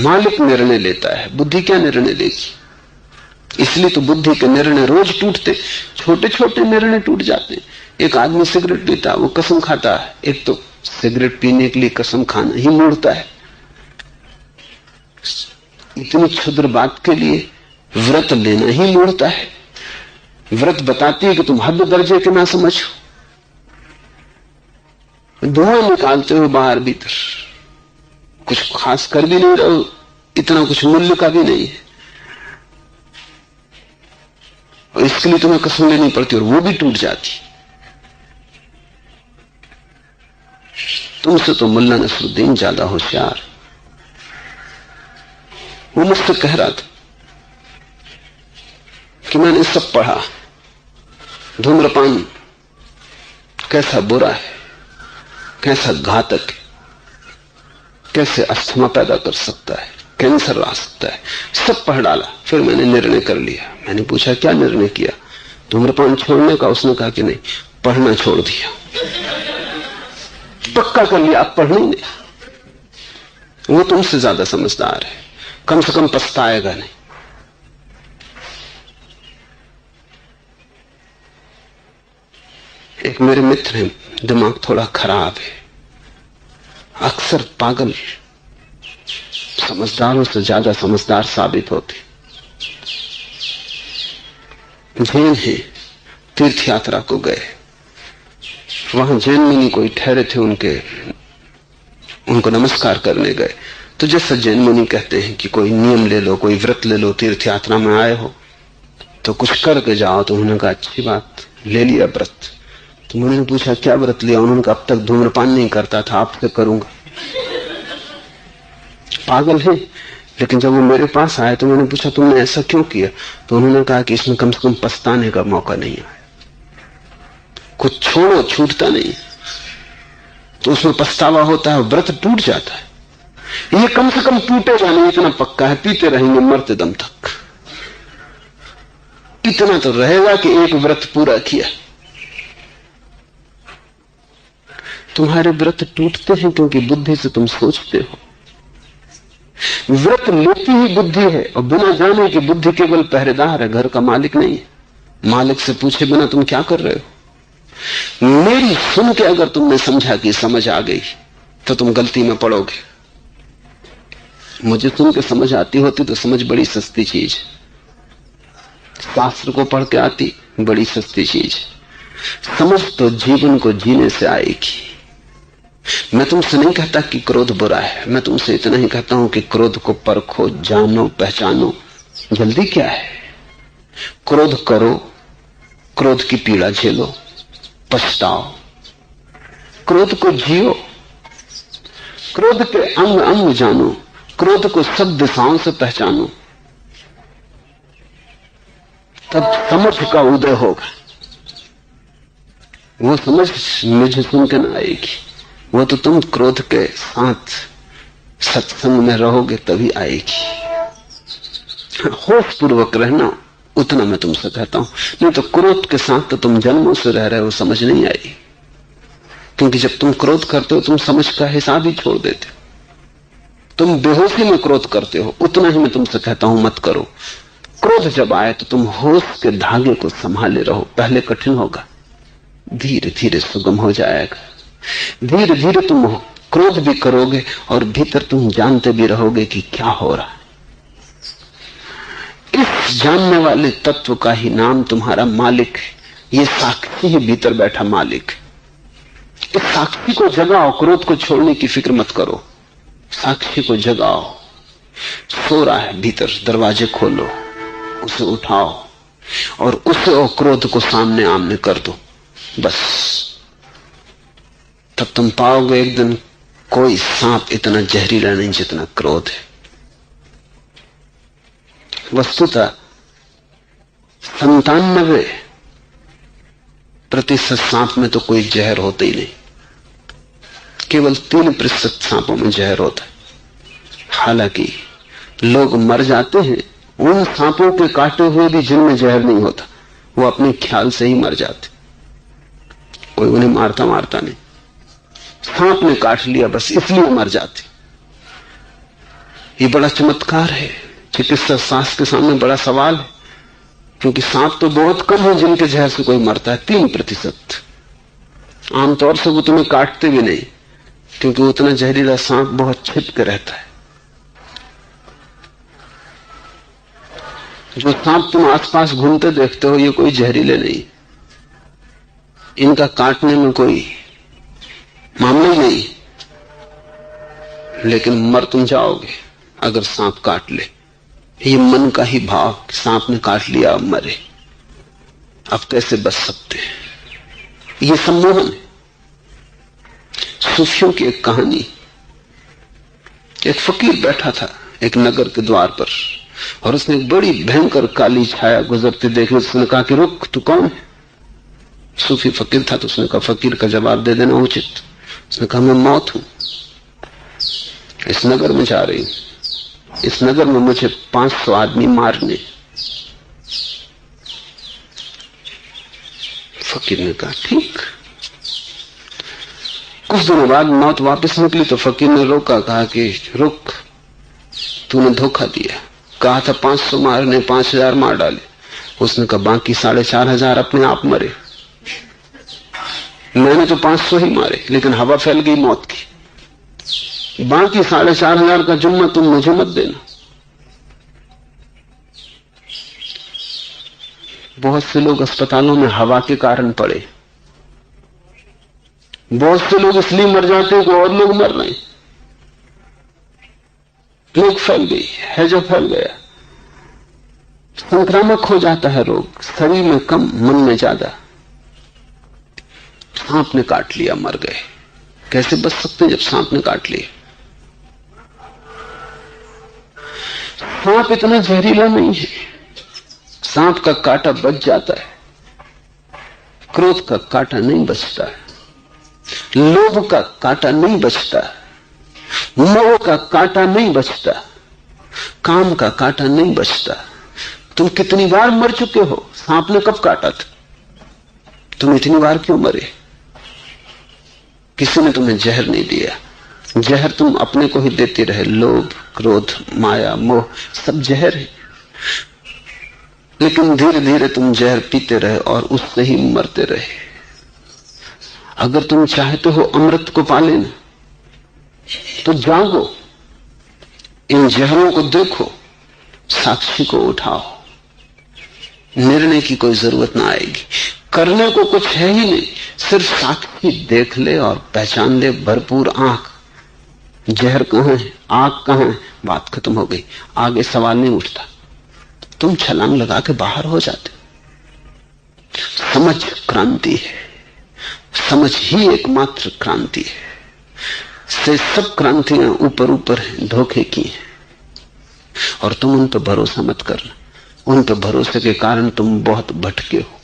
मालिक निर्णय लेता है, बुद्धि क्या निर्णय लेगी? इसलिए तो बुद्धि के निर्णय रोज टूटते, छोटे छोटे निर्णय टूट जाते। एक आदमी सिगरेट पीता, वो कसम खाता है। एक तो सिगरेट पीने के लिए कसम खाना ही मूर्खता है। इतनी क्षुद्र बात के लिए व्रत लेना ही मूर्खता है। व्रत बताती है कि तुम हद दर्जे के ना समझो। धुआं निकालते हो बाहर भीतर, कुछ खास कर भी नहीं रहो, इतना कुछ मूल्य का भी नहीं है, और इसके लिए तुम्हें कसम लेनी पड़ती और वो भी टूट जाती। तुमसे तो मुल्ला नसरुद्दीन ज्यादा होशियार। वो मुझसे कह रहा था कि मैंने सब पढ़ा, धूम्रपान कैसा बुरा है, कैसा घातक है, कैसे अस्थमा पैदा कर सकता है, कैंसर ला सकता है, सब पढ़ डाला। फिर मैंने निर्णय कर लिया। मैंने पूछा क्या निर्णय किया? धूम्रपान छोड़ने का? उसने कहा कि नहीं, पढ़ना छोड़ दिया। पक्का कर लिया, आप पढ़ नहीं। वो तुमसे ज्यादा समझदार है, कम से कम पछताएगा नहीं। एक मेरे मित्र हैं, दिमाग थोड़ा खराब है, अक्सर पागल समझदारों से ज्यादा समझदार साबित होते। जैन है, तीर्थ यात्रा को गए। वहां जैन मुनि कोई ठहरे थे, उनको नमस्कार करने गए। तो जैसा जैन मुनि कहते हैं कि कोई नियम ले लो, कोई व्रत ले लो, तीर्थ यात्रा में आए हो तो कुछ करके जाओ। तो उन्होंने कहा अच्छी बात, ले लिया व्रत। तो उन्होंने पूछा क्या व्रत लिया? उन्होंने कहा अब तक धूम्रपान नहीं करता था, आपसे करूंगा। पागल है। लेकिन जब वो मेरे पास आए तो मैंने पूछा तुमने ऐसा क्यों किया? तो उन्होंने कहा कि इसमें कम से कम पछताने का मौका नहीं आया। कुछ छोड़ो, छूटता नहीं, तो उसमें पछतावा होता है, व्रत टूट जाता है। ये कम से कम टूटेगा नहीं, इतना पक्का है, पीते रहेंगे मरते दम तक। इतना तो रहेगा कि एक व्रत पूरा किया। तुम्हारे व्रत टूटते हैं क्योंकि बुद्धि से तुम सोचते हो। व्रत लेती ही बुद्धि है, और बिना जाने कि बुद्धि केवल पहरेदार है, घर का मालिक नहीं है। मालिक से पूछे बिना तुम क्या कर रहे हो? मेरी सुन के अगर तुमने समझा कि समझ आ गई तो तुम गलती में पड़ोगे। मुझे सुन के समझ आती होती तो समझ बड़ी सस्ती चीज, शास्त्र को पढ़ के आती बड़ी सस्ती चीज। समझ तो जीवन को जीने से आएगी। मैं तुमसे नहीं कहता कि क्रोध बुरा है, मैं तुमसे इतना ही कहता हूं कि क्रोध को परखो, जानो, पहचानो। जल्दी क्या है? क्रोध करो, क्रोध की पीड़ा झेलो, पछताओ, क्रोध को जियो, क्रोध के अंग अंग जानो, क्रोध को सब दिशाओं से पहचानो, तब समझ का उदय होगा। वो समझ मुझे सुन के ना आएगी, वो तो तुम क्रोध के साथ सत्संग में रहोगे तभी आएगी। होश पूर्वक रहना, उतना मैं तुमसे कहता हूं। नहीं तो क्रोध के साथ तो तुम जन्मों से रह रहे हो, समझ नहीं आई। क्योंकि जब तुम क्रोध करते हो तुम समझ का हिसाब ही छोड़ देते हो। तुम बेहोशी में क्रोध करते हो, उतना ही मैं तुमसे कहता हूं मत करो। क्रोध जब आए तो तुम होश के धागे को संभाले रहो। पहले कठिन होगा, धीरे धीरे सुगम हो जाएगा। धीरे धीरे तुम क्रोध भी करोगे और भीतर तुम जानते भी रहोगे कि क्या हो रहा है। इस जानने वाले तत्व का ही नाम तुम्हारा मालिक है। ये साक्षी है, भीतर बैठा मालिक। इस साक्षी को जगाओ, क्रोध को छोड़ने की फिक्र मत करो। साक्षी को जगाओ, सो रहा है भीतर, दरवाजे खोलो, उसे उठाओ और उसे और क्रोध को सामने आमने कर दो। बस तब तुम पाओगे एक दिन कोई सांप इतना जहरीला नहीं जितना क्रोध है। वस्तुतः 97% सांप में तो कोई जहर होता ही नहीं, केवल 3% सांपों में जहर होता है। हालांकि लोग मर जाते हैं उन सांपों के काटे हुए भी जिनमें जहर नहीं होता, वो अपने ख्याल से ही मर जाते, कोई उन्हें मारता नहीं, सांप ने काट लिया बस इसलिए मर जाते। ये बड़ा चमत्कार है, चिकित्सा शास्त्र के सामने बड़ा सवाल है, क्योंकि सांप तो बहुत कम है जिनके जहर से कोई मरता है, 3%। आमतौर से वो तुम्हें काटते भी नहीं, क्योंकि उतना जहरीला सांप बहुत छिप के रहता है। जो सांप तुम आसपास घूमते देखते हो ये कोई जहरीले नहीं, इनका काटने में कोई मामला ही नहीं, लेकिन मर तुम जाओगे अगर सांप काट ले। ये मन का ही भाव, सांप ने काट लिया अब मरे, अब कैसे बच सकते हैं, ये सम्मोहन है। सूफियों की एक कहानी, एक फकीर बैठा था एक नगर के द्वार पर और उसने एक बड़ी भयंकर काली छाया गुजरते देखी। उसने कहा कि रुक, तू कौन है? सूफी फकीर था तो उसने कहा, फकीर का जवाब दे देना उचित। उसने कहा, मैं मौत हूं, इस नगर में जा रही हूं, इस नगर में मुझे 500 आदमी मारने। फकीर ने कहा ठीक। कुछ दिनों बाद मौत वापस निकली तो फकीर ने रोका, कहा कि रुक, तूने धोखा दिया, कहा था 500 मारने, 5000 मार डाले। उसने कहा बाकी 4500 अपने आप मरे, मैंने तो 500 ही मारे, लेकिन हवा फैल गई मौत की, बाकी 4500 का जुम्मा तुम मुझे मत देना। बहुत से लोग अस्पतालों में हवा के कारण पड़े, बहुत से लोग इसलिए मर जाते हैं कि और लोग मर रहे हैं। प्लेग फैल गई, हैजा फैल गया, संक्रामक हो जाता है रोग, शरीर में कम मन में ज्यादा। सांप ने काट लिया, मर गए, कैसे बच सकते जब सांप ने काट लिया? सांप इतना जहरीला नहीं है, सांप का काटा बच जाता है, क्रोध का काटा नहीं बचता, लोभ का काटा नहीं बचता, मोह का काटा नहीं बचता, काम का काटा नहीं बचता। तुम कितनी बार मर चुके हो? सांप ने कब काटा था? तुम इतनी बार क्यों मरे? किसी ने तुम्हें जहर नहीं दिया, जहर तुम अपने को ही देते रहे। लोभ, क्रोध, माया, मोह सब जहर है, लेकिन धीरे धीरे तुम जहर पीते रहे और उससे ही मरते रहे। अगर तुम चाहते हो अमृत को पा लेना तो जागो, इन जहरों को देखो, साक्षी को उठाओ। निर्णय की कोई जरूरत ना आएगी, करने को कुछ है ही नहीं, सिर्फ साक्षी देख ले और पहचान ले भरपूर आंख। जहर कहां है, आग कहां है, बात खत्म हो गई, आगे सवाल नहीं उठता, तुम छलांग लगा के बाहर हो जाते। समझ क्रांति है, समझ ही एकमात्र क्रांति है, से सब क्रांतियां ऊपर ऊपर हैं, धोखे की हैं, और तुम उन पर भरोसा मत करना। उन पर भरोसे के कारण तुम बहुत भटके हो।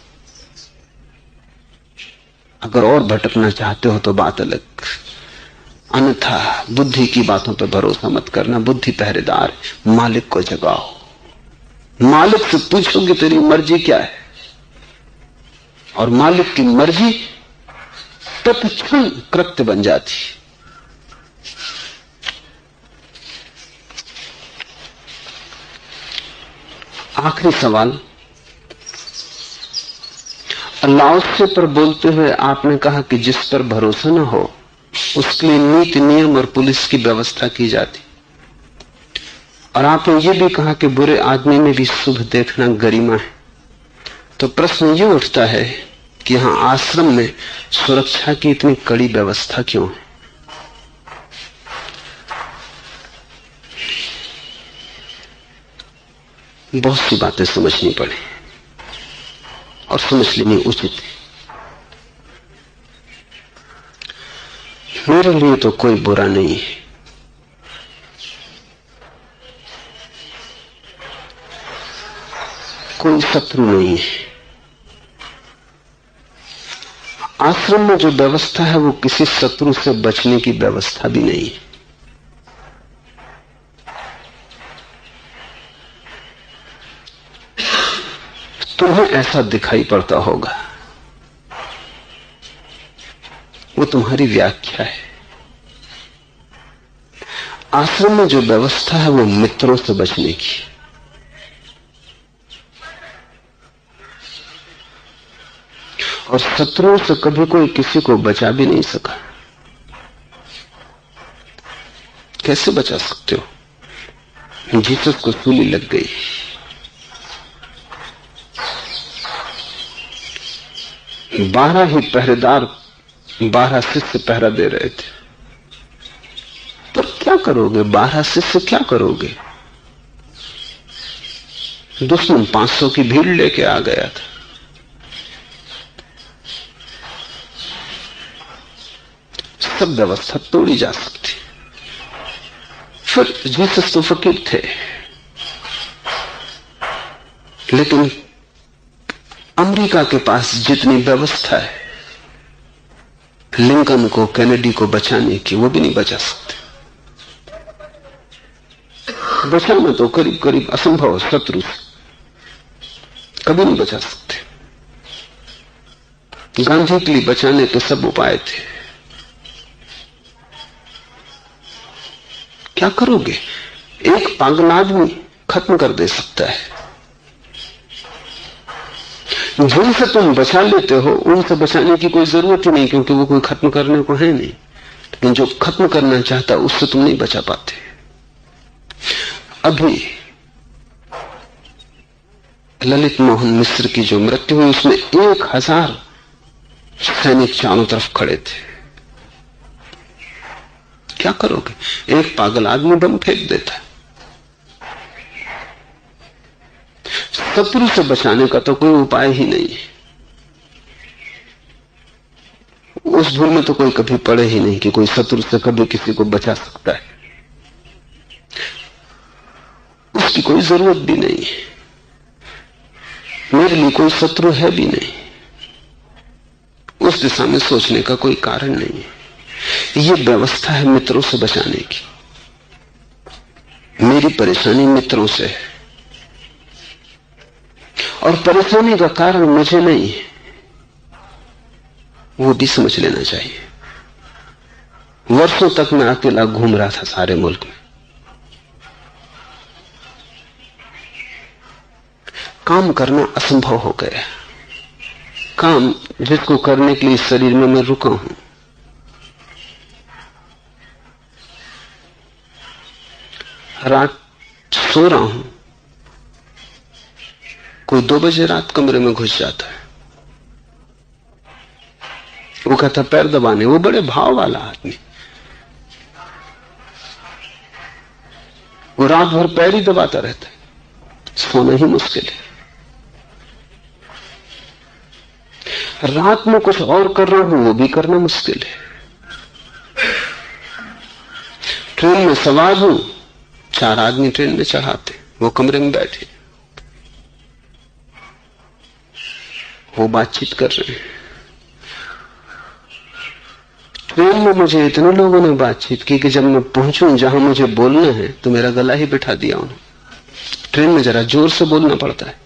अगर और भटकना चाहते हो तो बात अलग, अन्यथा बुद्धि की बातों पर भरोसा मत करना। बुद्धि पहरेदार, मालिक को जगाओ, मालिक से पूछो कि तेरी मर्जी क्या है, और मालिक की मर्जी तत्क्षण कृत्य बन जाती। आखिरी सवाल, लाओत्से पर बोलते हुए आपने कहा कि जिस पर भरोसा न हो उसके लिए नीति, नियम और पुलिस की व्यवस्था की जाती, और आपने ये भी कहा कि बुरे आदमी में भी शुभ देखना गरिमा है। तो प्रश्न ये उठता है कि यहां आश्रम में सुरक्षा की इतनी कड़ी व्यवस्था क्यों है। बहुत सी बातें समझनी पड़ी और समझ लेनी उचित है। मेरे लिए तो कोई बुरा नहीं है, कोई शत्रु नहीं है। आश्रम में जो व्यवस्था है वो किसी शत्रु से बचने की व्यवस्था भी नहीं है। तुम्हें ऐसा दिखाई पड़ता होगा, वो तुम्हारी व्याख्या है। आश्रम में जो व्यवस्था है वो मित्रों से बचने की, और शत्रुओं से कभी कोई किसी को बचा भी नहीं सका। कैसे बचा सकते हो? जीसस को सूली लग गई, बारह ही पहरेदार 12 शिष्य पहरा दे रहे थे। पर क्या करोगे? 12 शिष्य क्या करोगे? दुश्मन 500 की भीड़ लेके आ गया था। सब व्यवस्था तोड़ी जा सकती। फिर जीसस तो फकीर थे, लेकिन अमेरिका के पास जितनी व्यवस्था है लिंकन को, कैनेडी को बचाने की, वो भी नहीं बचा सकते। बचाना तो करीब करीब असंभव, शत्रु कभी नहीं बचा सकते। गांधी के लिए बचाने के सब उपाय थे। क्या करोगे? एक पागल आदमी खत्म कर दे सकता है। जिनसे तुम बचा लेते हो उनसे बचाने की कोई जरूरत ही नहीं, क्योंकि वो कोई खत्म करने को है नहीं। लेकिन जो खत्म करना चाहता है उससे तुम नहीं बचा पाते। अभी ललित मोहन मिश्र की जो मृत्यु हुई उसमें 1000 सैनिक चारों तरफ खड़े थे। क्या करोगे? एक पागल आदमी बम फेंक देता है। शत्रु से बचाने का तो कोई उपाय ही नहीं है। उस भूल में तो कोई कभी पड़े ही नहीं कि कोई शत्रु से कभी किसी को बचा सकता है। उसकी कोई जरूरत भी नहीं है। मेरे लिए कोई शत्रु है भी नहीं। उस दिशा में सोचने का कोई कारण नहीं है। ये व्यवस्था है मित्रों से बचाने की। मेरी परेशानी मित्रों से है, और परेशानी का कारण मुझे नहीं है, वो भी समझ लेना चाहिए। वर्षों तक मैं अकेला घूम रहा था सारे मुल्क में। काम करना असंभव हो गया। काम जिसको करने के लिए शरीर में मैं रुका हूं, रात सो रहा हूं, कोई 2 बजे रात कमरे में घुस जाता है। वो कहता पैर दबाने, वो बड़े भाव वाला आदमी, वो रात भर पैर ही दबाता रहता है। सोना ही मुश्किल है। रात में कुछ और कर रहा हूं, वो भी करना मुश्किल है। ट्रेन में सवार हूं, 4 आदमी ट्रेन में चढ़ाते, वो कमरे में बैठे, वो बातचीत कर रहे हैं। ट्रेन में मुझे इतने लोगों ने बातचीत की कि जब मैं पहुंचूं जहां मुझे बोलना है तो मेरा गला ही बिठा दिया उन्होंने। ट्रेन में जरा जोर से बोलना पड़ता है,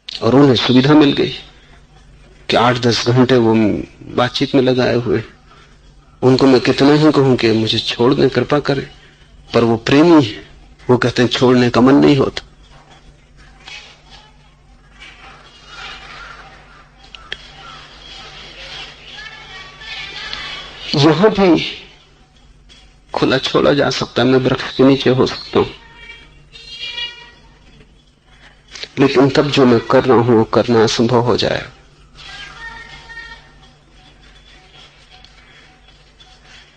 और उन्हें सुविधा मिल गई कि 8-10 घंटे वो बातचीत में लगाए हुए। उनको मैं कितना ही कहूं कि मुझे छोड़ दें, कृपा करें, पर वो प्रेमी है, वो कहते हैं छोड़ने का मन नहीं होता। यहां भी खुला छोड़ा जा सकता है, मैं वृक्ष के नीचे हो सकता हूं, लेकिन तब जो मैं कर रहा हूं वो करना असंभव हो जाए।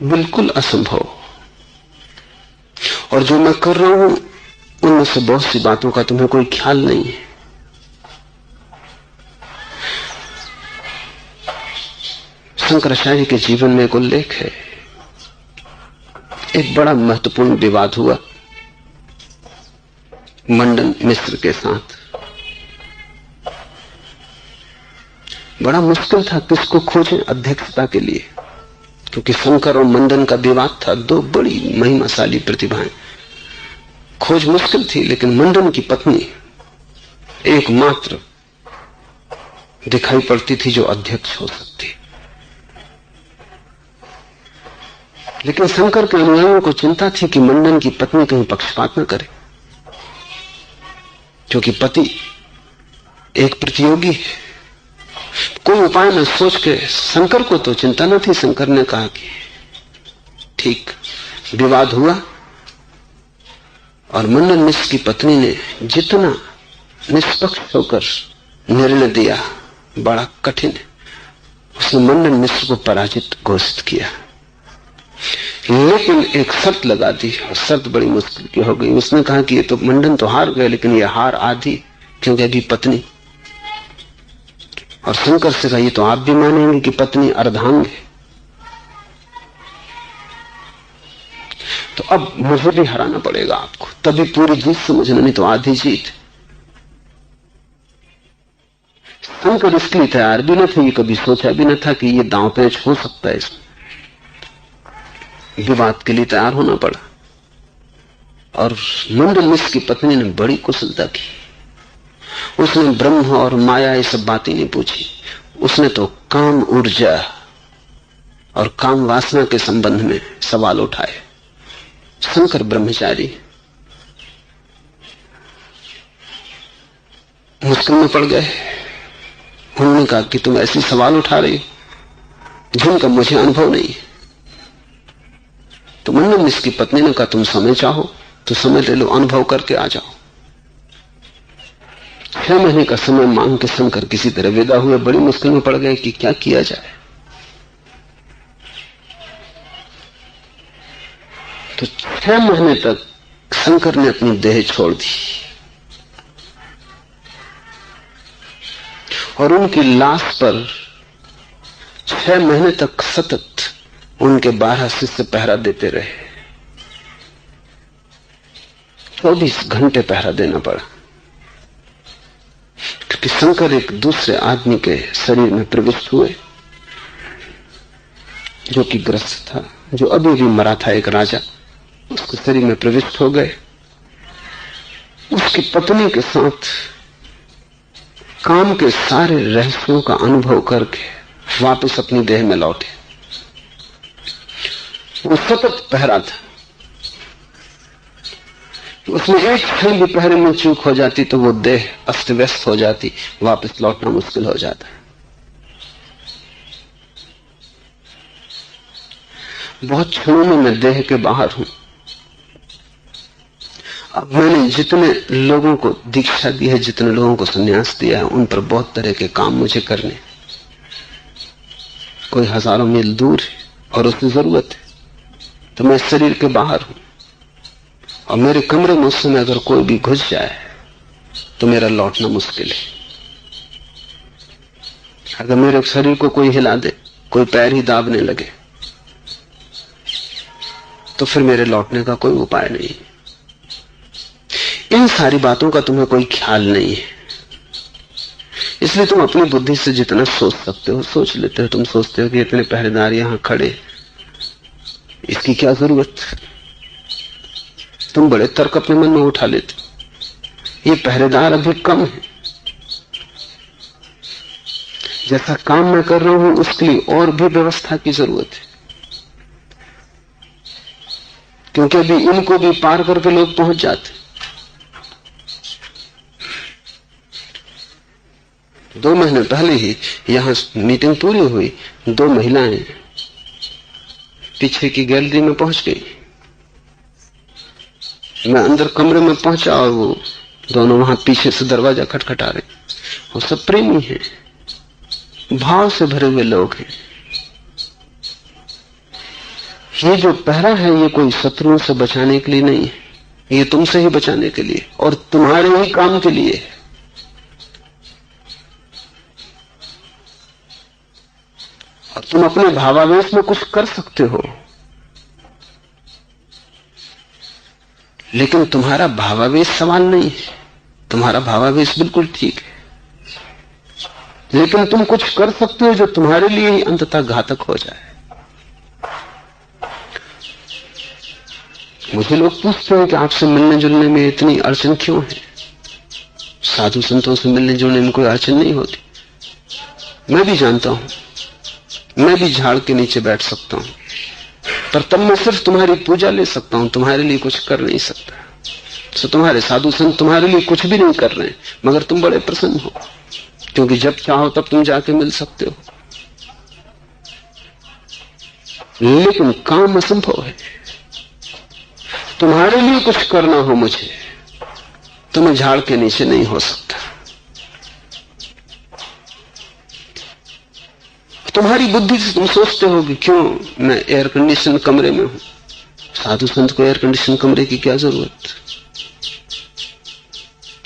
बिल्कुल असंभव। और जो मैं कर रहा हूं उनमें से बहुत सी बातों का तुम्हें कोई ख्याल नहीं है। शंकराचार्य के जीवन में एक उल्लेख है। एक बड़ा महत्वपूर्ण विवाद हुआ मंडन मिश्र के साथ। बड़ा मुश्किल था किसको खोजें अध्यक्षता के लिए, क्योंकि शंकर और मंडन का विवाद था, दो बड़ी महिमाशाली प्रतिभाएं। खोज मुश्किल थी, लेकिन मंडन की पत्नी एकमात्र दिखाई पड़ती थी जो अध्यक्ष हो सकती। लेकिन शंकर के अनुयायियों को चिंता थी कि मंडन की पत्नी कहीं पक्षपात न करे, क्योंकि पति एक प्रतियोगी है। कोई उपाय न सोच के शंकर को तो चिंता न थी। शंकर ने कहा कि ठीक। विवाद हुआ और मंडन मिश्र की पत्नी ने जितना निष्पक्ष होकर निर्णय दिया, बड़ा कठिन है, उसने मंडन मिश्र को पराजित घोषित किया। लेकिन एक शर्त लगा दी, और शर्त बड़ी मुश्किल की हो गई। उसने कहा कि ये तो मंडन तो हार गए, लेकिन ये हार आधी, क्योंकि अभी पत्नी। और शंकर से कहा ये तो आप भी मानेंगे कि पत्नी अर्धांग है, तो अब मुझे भी हराना पड़ेगा आपको, तभी पूरी जीत समझना, नहीं तो आधी जीत। शंकर इसके लिए तैयार भी न थे, ये कभी सोचा भी न था कि ये दांव पेच हो सकता है। इसमें विवाद के लिए तैयार होना पड़ा। और मंडन मिश्र की पत्नी ने बड़ी कुशलता की। उसने ब्रह्म और माया ये सब बातें नहीं पूछी। उसने तो काम ऊर्जा और काम वासना के संबंध में सवाल उठाए। शंकर ब्रह्मचारी मुश्किल में पड़ गए। उन्होंने कहा कि तुम ऐसे सवाल उठा रही हो जिनका मुझे अनुभव नहीं है। तो मंडन मिश्र की पत्नी ने कहा तुम समय चाहो तो समय ले लो, अनुभव करके आ जाओ। 6 महीने का समय मांग के शंकर किसी तरह विदा हुए। बड़ी मुश्किल में पड़ गए कि क्या किया जाए। तो 6 महीने तक शंकर ने अपनी देह छोड़ दी और उनकी लाश पर 6 महीने तक सतत उनके 12 शिष्य पहरा देते रहे। 24 घंटे पहरा देना पड़ा, क्योंकि शंकर एक दूसरे आदमी के शरीर में प्रविष्ट हुए जो कि ग्रस्त था, जो अभी भी मरा था, एक राजा। उसके शरीर में प्रविष्ट हो गए। उसकी पत्नी के साथ काम के सारे रहस्यों का अनुभव करके वापस अपनी देह में लौटे। वो सतत पहरा था। उसमें एक क्षण भी पहरे में चूक हो जाती तो वो देह अस्त व्यस्त हो जाती, वापस लौटना मुश्किल हो जाता। बहुत क्षणों में मैं देह के बाहर हूं। अब मैंने जितने लोगों को दीक्षा दी है, जितने लोगों को संन्यास दिया है, उन पर बहुत तरह के काम मुझे करने। कोई हजारों मील दूर है और उसकी जरूरत है, तो मैं शरीर के बाहर हूं। और मेरे कमरे में उस समय अगर कोई भी घुस जाए तो मेरा लौटना मुश्किल है। अगर मेरे शरीर को कोई हिला दे, कोई पैर ही दाबने लगे, तो फिर मेरे लौटने का कोई उपाय नहीं। इन सारी बातों का तुम्हें कोई ख्याल नहीं है, इसलिए तुम अपनी बुद्धि से जितना सोच सकते हो सोच लेते हो। तुम सोचते हो कि इतने पहरेदार यहां खड़े, इसकी क्या जरूरत। तुम बड़े तर्क अपने मन में उठा लेते हो। ये पहरेदार अभी कम है, जैसा काम मैं कर रहा हूं उसके लिए और भी व्यवस्था की जरूरत है, क्योंकि अभी इनको भी पार करके लोग पहुंच जाते। 2 महीने पहले ही यहां मीटिंग पूरी हुई, 2 महिलाएं पीछे की गैलरी में पहुंच गई। मैं अंदर कमरे में पहुंचा और वो दोनों वहां पीछे से दरवाजा खटखटा रहे। वो सब प्रेमी हैं, भाव से भरे हुए लोग हैं। ये जो पहरा है ये कोई शत्रुओं से बचाने के लिए नहीं है, ये तुमसे ही बचाने के लिए और तुम्हारे ही काम के लिए है। और तुम अपने भावावेश में कुछ कर सकते हो, लेकिन तुम्हारा भावावेश सवाल नहीं है। तुम्हारा भावावेश बिल्कुल ठीक है, लेकिन तुम कुछ कर सकते हो जो तुम्हारे लिए ही अंततः घातक हो जाए। मुझे लोग पूछते हैं कि आपसे मिलने जुलने में इतनी अड़चन क्यों है? साधु संतों से मिलने जुलने में कोई अड़चन नहीं होती। मैं भी जानता हूं, मैं भी झाड़ के नीचे बैठ सकता हूं, पर तब मैं सिर्फ तुम्हारी पूजा ले सकता हूं, तुम्हारे लिए कुछ कर नहीं सकता। तो तुम्हारे साधु संत तुम्हारे लिए कुछ भी नहीं कर रहे हैं, मगर तुम बड़े प्रसन्न हो, क्योंकि जब चाहो तब तुम जाके मिल सकते हो। लेकिन काम असंभव है। तुम्हारे लिए कुछ करना हो मुझे, तो मैं झाड़ के नीचे नहीं हो सकता। तुम्हारी बुद्धि से तुम सोचते हो कि क्यों मैं एयर कंडीशन कमरे में हूं। साधु संत को एयर कंडीशन कमरे की क्या जरूरत?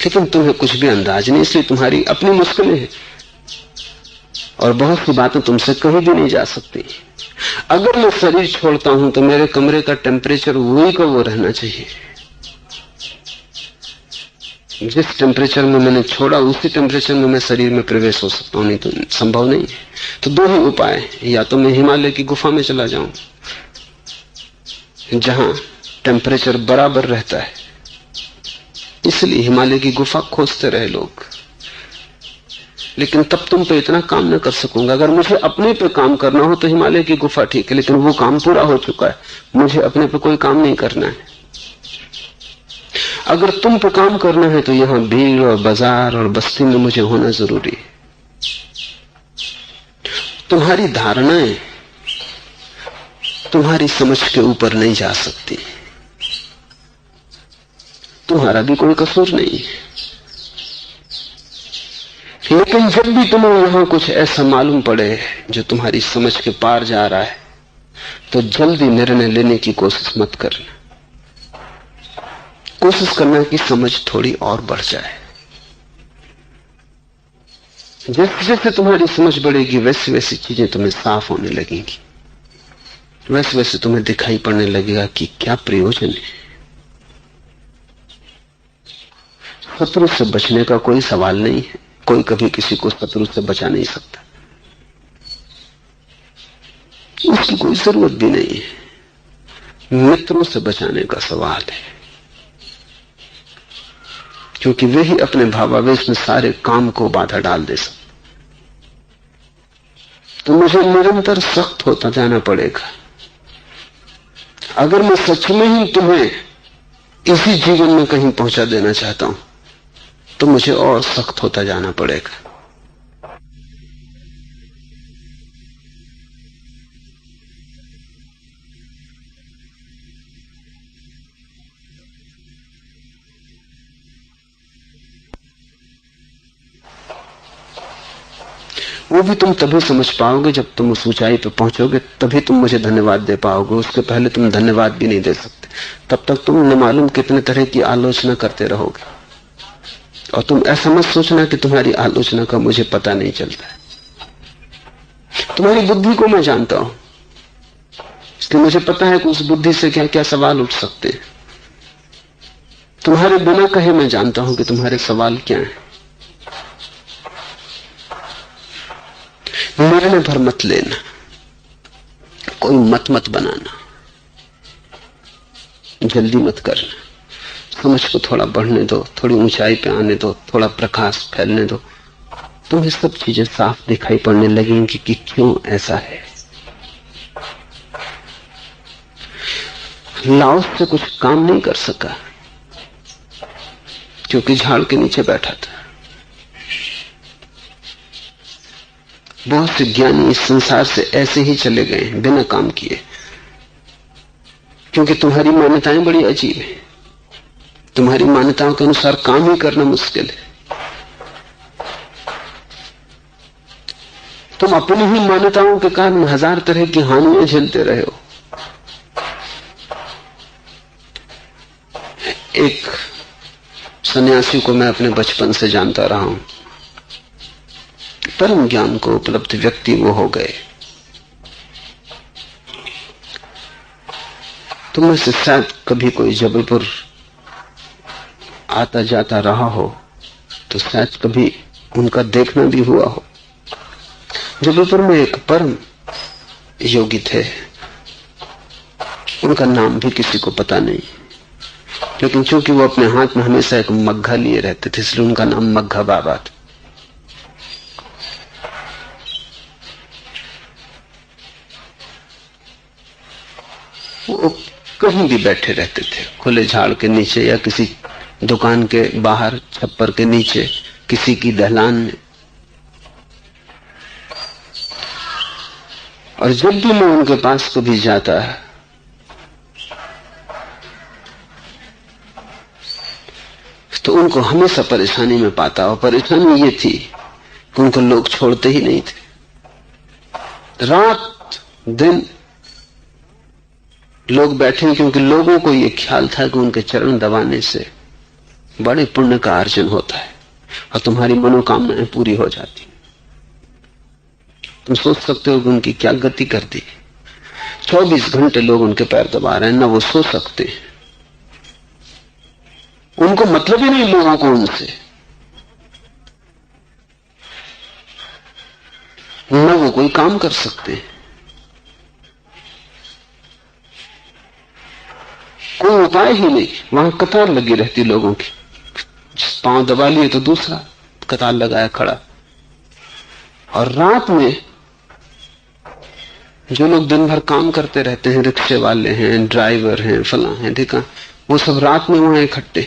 लेकिन तुम्हें कुछ भी अंदाज नहीं, इसलिए तुम्हारी अपनी मुश्किलें हैं और बहुत सी बातें तुमसे कहीं भी नहीं जा सकती। अगर मैं शरीर छोड़ता हूं तो मेरे कमरे का टेम्परेचर वही का वो रहना चाहिए। जिस टेम्परेचर में मैंने छोड़ा उसी टेम्परेचर में मैं शरीर में प्रवेश हो सकता हूं, नहीं तो संभव नहीं है। तो दो ही उपाय है, या तो मैं हिमालय की गुफा में चला जाऊं जहां टेम्परेचर बराबर रहता है, इसलिए हिमालय की गुफा खोजते रहे लोग। लेकिन तब तुम पे इतना काम न कर सकूंगा। अगर मुझे अपने पे काम करना हो तो हिमालय की गुफा ठीक है, लेकिन वो काम पूरा हो चुका है, मुझे अपने पे कोई काम नहीं करना है। अगर तुम पे काम करना है तो यहां भीड़ और बाजार और बस्ती में मुझे होना जरूरी है। तुम्हारी धारणाएं तुम्हारी समझ के ऊपर नहीं जा सकती। तुम्हारा भी कोई कसूर नहीं है, लेकिन जब भी तुम्हें यहां कुछ ऐसा मालूम पड़े जो तुम्हारी समझ के पार जा रहा है, तो जल्दी निर्णय लेने की कोशिश मत करना। कोशिश करना कि समझ थोड़ी और बढ़ जाए। जैसे जैसे तुम्हारी समझ बढ़ेगी वैसे वैसी चीजें तुम्हें साफ होने लगेंगी, वैसे वैसे तुम्हें दिखाई पड़ने लगेगा कि क्या प्रयोजन है। शत्रु से बचने का कोई सवाल नहीं है, कोई कभी किसी को शत्रु से बचा नहीं सकता, उसकी कोई जरूरत भी नहीं है। मित्रों से बचाने का सवाल है, क्योंकि वे ही अपने भावावेश में सारे काम को बाधा डाल दे सकते। तो मुझे निरंतर सख्त होता जाना पड़ेगा। अगर मैं सच में ही तुम्हें इसी जीवन में कहीं पहुंचा देना चाहता हूं तो मुझे और सख्त होता जाना पड़ेगा। वो भी तुम तभी समझ पाओगे जब तुम उस ऊंचाई पर पहुंचोगे, तभी तुम मुझे धन्यवाद दे पाओगे। उसके पहले तुम धन्यवाद भी नहीं दे सकते। तब तक तुम न मालूम कितने तरह की आलोचना करते रहोगे, और तुम ऐसा मत सोचना कि तुम्हारी आलोचना का मुझे पता नहीं चलता है। तुम्हारी बुद्धि को मैं जानता हूं, इसलिए मुझे पता है कि उस बुद्धि से क्या क्या सवाल उठ सकते हैं। तुम्हारे बिना कहे मैं जानता हूं कि तुम्हारे सवाल क्या हैं। निर्णय भर मत लेना, कोई मत बनाना, जल्दी मत करना। समझ को थोड़ा बढ़ने दो, थोड़ी ऊंचाई पे आने दो, थोड़ा प्रकाश फैलने दो। तुम्हें सब चीजें साफ दिखाई पड़ने लगेंगी कि क्यों ऐसा है। लाओस से कुछ काम नहीं कर सका क्योंकि झाड़ के नीचे बैठा था। बहुत से ज्ञानी इस संसार से ऐसे ही चले गए बिना काम किए, क्योंकि तुम्हारी मान्यताएं बड़ी अजीब है। तुम्हारी मान्यताओं के अनुसार काम ही करना मुश्किल है। तुम अपनी ही मान्यताओं के कारण हजार तरह की हानियां झेलते रहे हो। एक सन्यासी को मैं अपने बचपन से जानता रहा हूं, परम ज्ञान को उपलब्ध व्यक्ति वो हो गए। तुम में से शायद कभी कोई जबलपुर आता जाता रहा हो तो शायद कभी उनका देखना भी हुआ हो। जबलपुर में एक परम योगी थे, उनका नाम भी किसी को पता नहीं, लेकिन चूंकि वो अपने हाथ में हमेशा एक मग्घा लिए रहते थे इसलिए उनका नाम मग्घा बाबा था। वो कहीं भी बैठे रहते थे, खुले झाड़ के नीचे या किसी दुकान के बाहर छप्पर के नीचे, किसी की दहलान में। और जब भी मैं उनके पास कभी जाता है तो उनको हमेशा परेशानी में पाता, और परेशानी ये थी कि उनको लोग छोड़ते ही नहीं थे। रात दिन लोग बैठे, क्योंकि लोगों को यह ख्याल था कि उनके चरण दबाने से बड़े पुण्य का अर्जन होता है और तुम्हारी मनोकामनाएं पूरी हो जाती। तुम सोच सकते हो कि उनकी क्या गति कर दी। 24 घंटे लोग उनके पैर दबा रहे हैं, ना वो सो सकते, उनको मतलब ही नहीं लोगों को उनसे, न वो कोई काम कर सकते, कोई उपाय ही नहीं। वहां कतार लगी रहती लोगों की, पांव दबा लिए तो दूसरा कतार लगाया खड़ा। और रात में जो लोग दिन भर काम करते रहते हैं, रिक्शे वाले हैं, ड्राइवर हैं, फला हैं, ठीक है, वो सब रात में वहां इकट्ठे।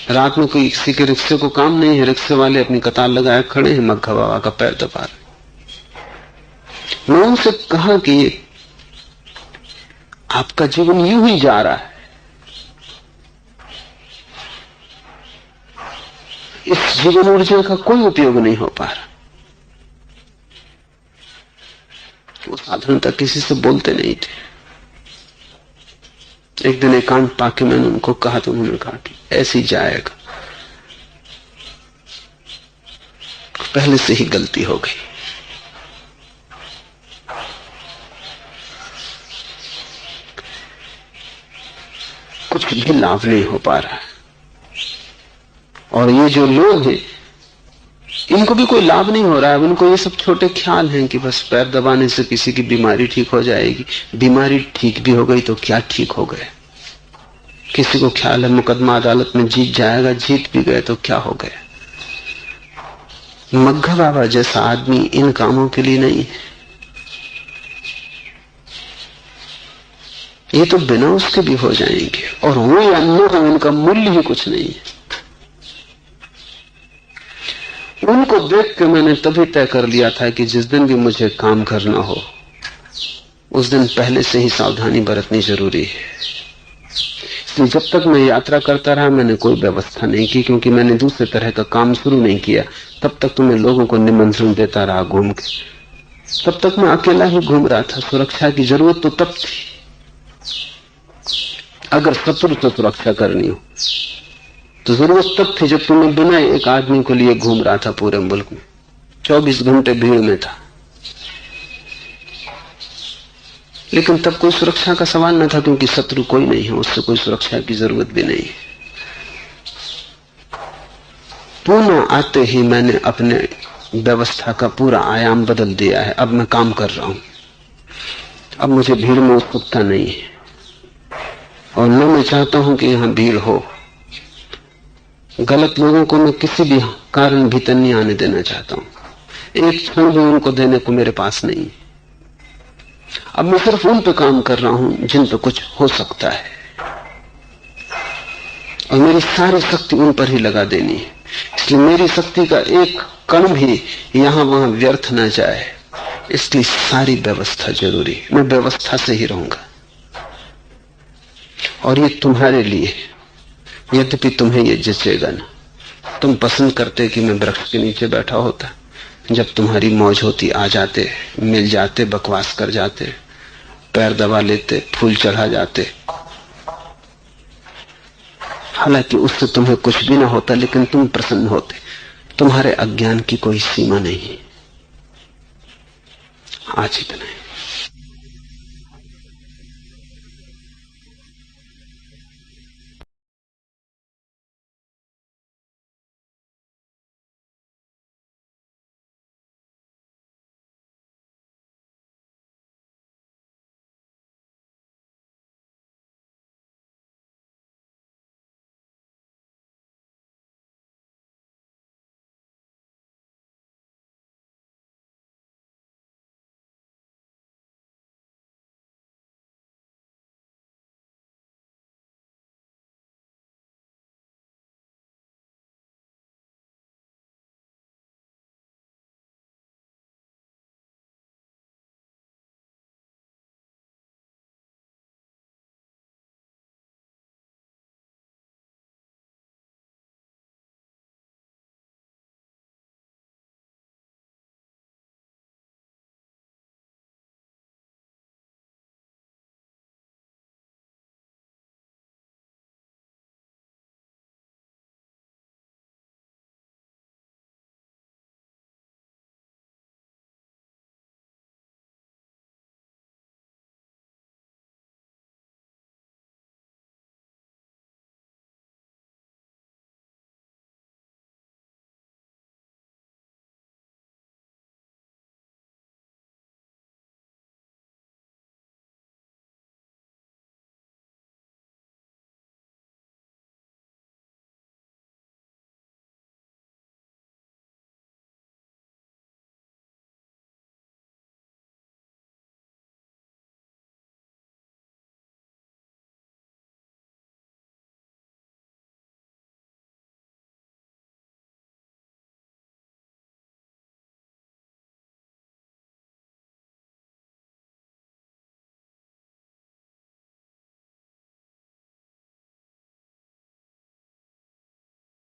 रात में कोई किसी के रिक्शे को काम नहीं है, रिक्शे वाले अपनी कतार लगाए खड़े हैं, मग्घा बाबा का पैर दबा रहे। मैं उनसे कहा कि आपका जीवन यूं ही जा रहा है, इस जीवन ऊर्जा का कोई उपयोग नहीं हो पा रहा। वो साधारणतः किसी से बोलते नहीं थे। एक दिन एकांत पाके मैंने उनको कहा तो उन्होंने कहा कि ऐसी जाएगा, पहले से ही गलती हो गई। कुछ भी लाभ नहीं हो पा रहा है, और ये जो लोग हैं इनको भी कोई लाभ नहीं हो रहा है। उनको ये सब छोटे ख्याल हैं कि बस पैर दबाने से किसी की बीमारी ठीक हो जाएगी। बीमारी ठीक भी हो गई तो क्या ठीक हो गए? किसी को ख्याल है मुकदमा अदालत में जीत जाएगा, जीत भी गए तो क्या हो गया? मग्घा बाबा जैसा आदमी इन कामों के लिए नहीं है। ये तो बिना उसके भी हो जाएंगे, और वो या न हो इनका मूल्य ही कुछ नहीं है। उनको देख के मैंने तभी तय कर लिया था कि जिस दिन भी मुझे काम करना हो उस दिन पहले से ही सावधानी बरतनी जरूरी है। इसलिए जब तक मैं यात्रा करता रहा मैंने कोई व्यवस्था नहीं की, क्योंकि मैंने दूसरे तरह का काम शुरू नहीं किया। तब तक तो मैं लोगों को निमंत्रण देता रहा घूम के, तब तक मैं अकेला ही घूम रहा था। सुरक्षा की जरूरत तो तब थी, अगर शत्रु से सुरक्षा करनी हो तो जरूरत तब थी जब तुम्हें बिना एक आदमी को लिए घूम रहा था पूरे मुल्क में, 24 घंटे भीड़ में था। लेकिन तब कोई सुरक्षा का सवाल न था, क्योंकि शत्रु कोई नहीं है, उससे कोई सुरक्षा की जरूरत भी नहीं है। पुणे आते ही मैंने अपने व्यवस्था का पूरा आयाम बदल दिया है। अब मैं काम कर रहा हूं, अब मुझे भीड़ में उत्सुकता नहीं है, और न मैं चाहता हूं कि यहां भीड़ हो। गलत लोगों को मैं किसी भी कारण भीतर नहीं आने देना चाहता हूं। एक क्षण भी उनको देने को मेरे पास नहीं। अब मैं सिर्फ उन पे काम कर रहा हूं जिन पे कुछ हो सकता है, और मेरी सारी शक्ति उन पर ही लगा देनी है। इसलिए मेरी शक्ति का एक कण भी यहां वहां व्यर्थ न जाए, इसलिए सारी व्यवस्था जरूरी है। मैं व्यवस्था से ही रहूंगा, और ये तुम्हारे लिए, यद्यपि तुम्हें यह जचेगा ना। तुम पसंद करते कि मैं वृक्ष के नीचे बैठा होता, जब तुम्हारी मौज होती आ जाते, मिल जाते, बकवास कर जाते, पैर दबा लेते, फूल चढ़ा जाते। हालांकि उससे तुम्हें कुछ भी ना होता, लेकिन तुम प्रसन्न होते। तुम्हारे अज्ञान की कोई सीमा नहीं। आज इतना है।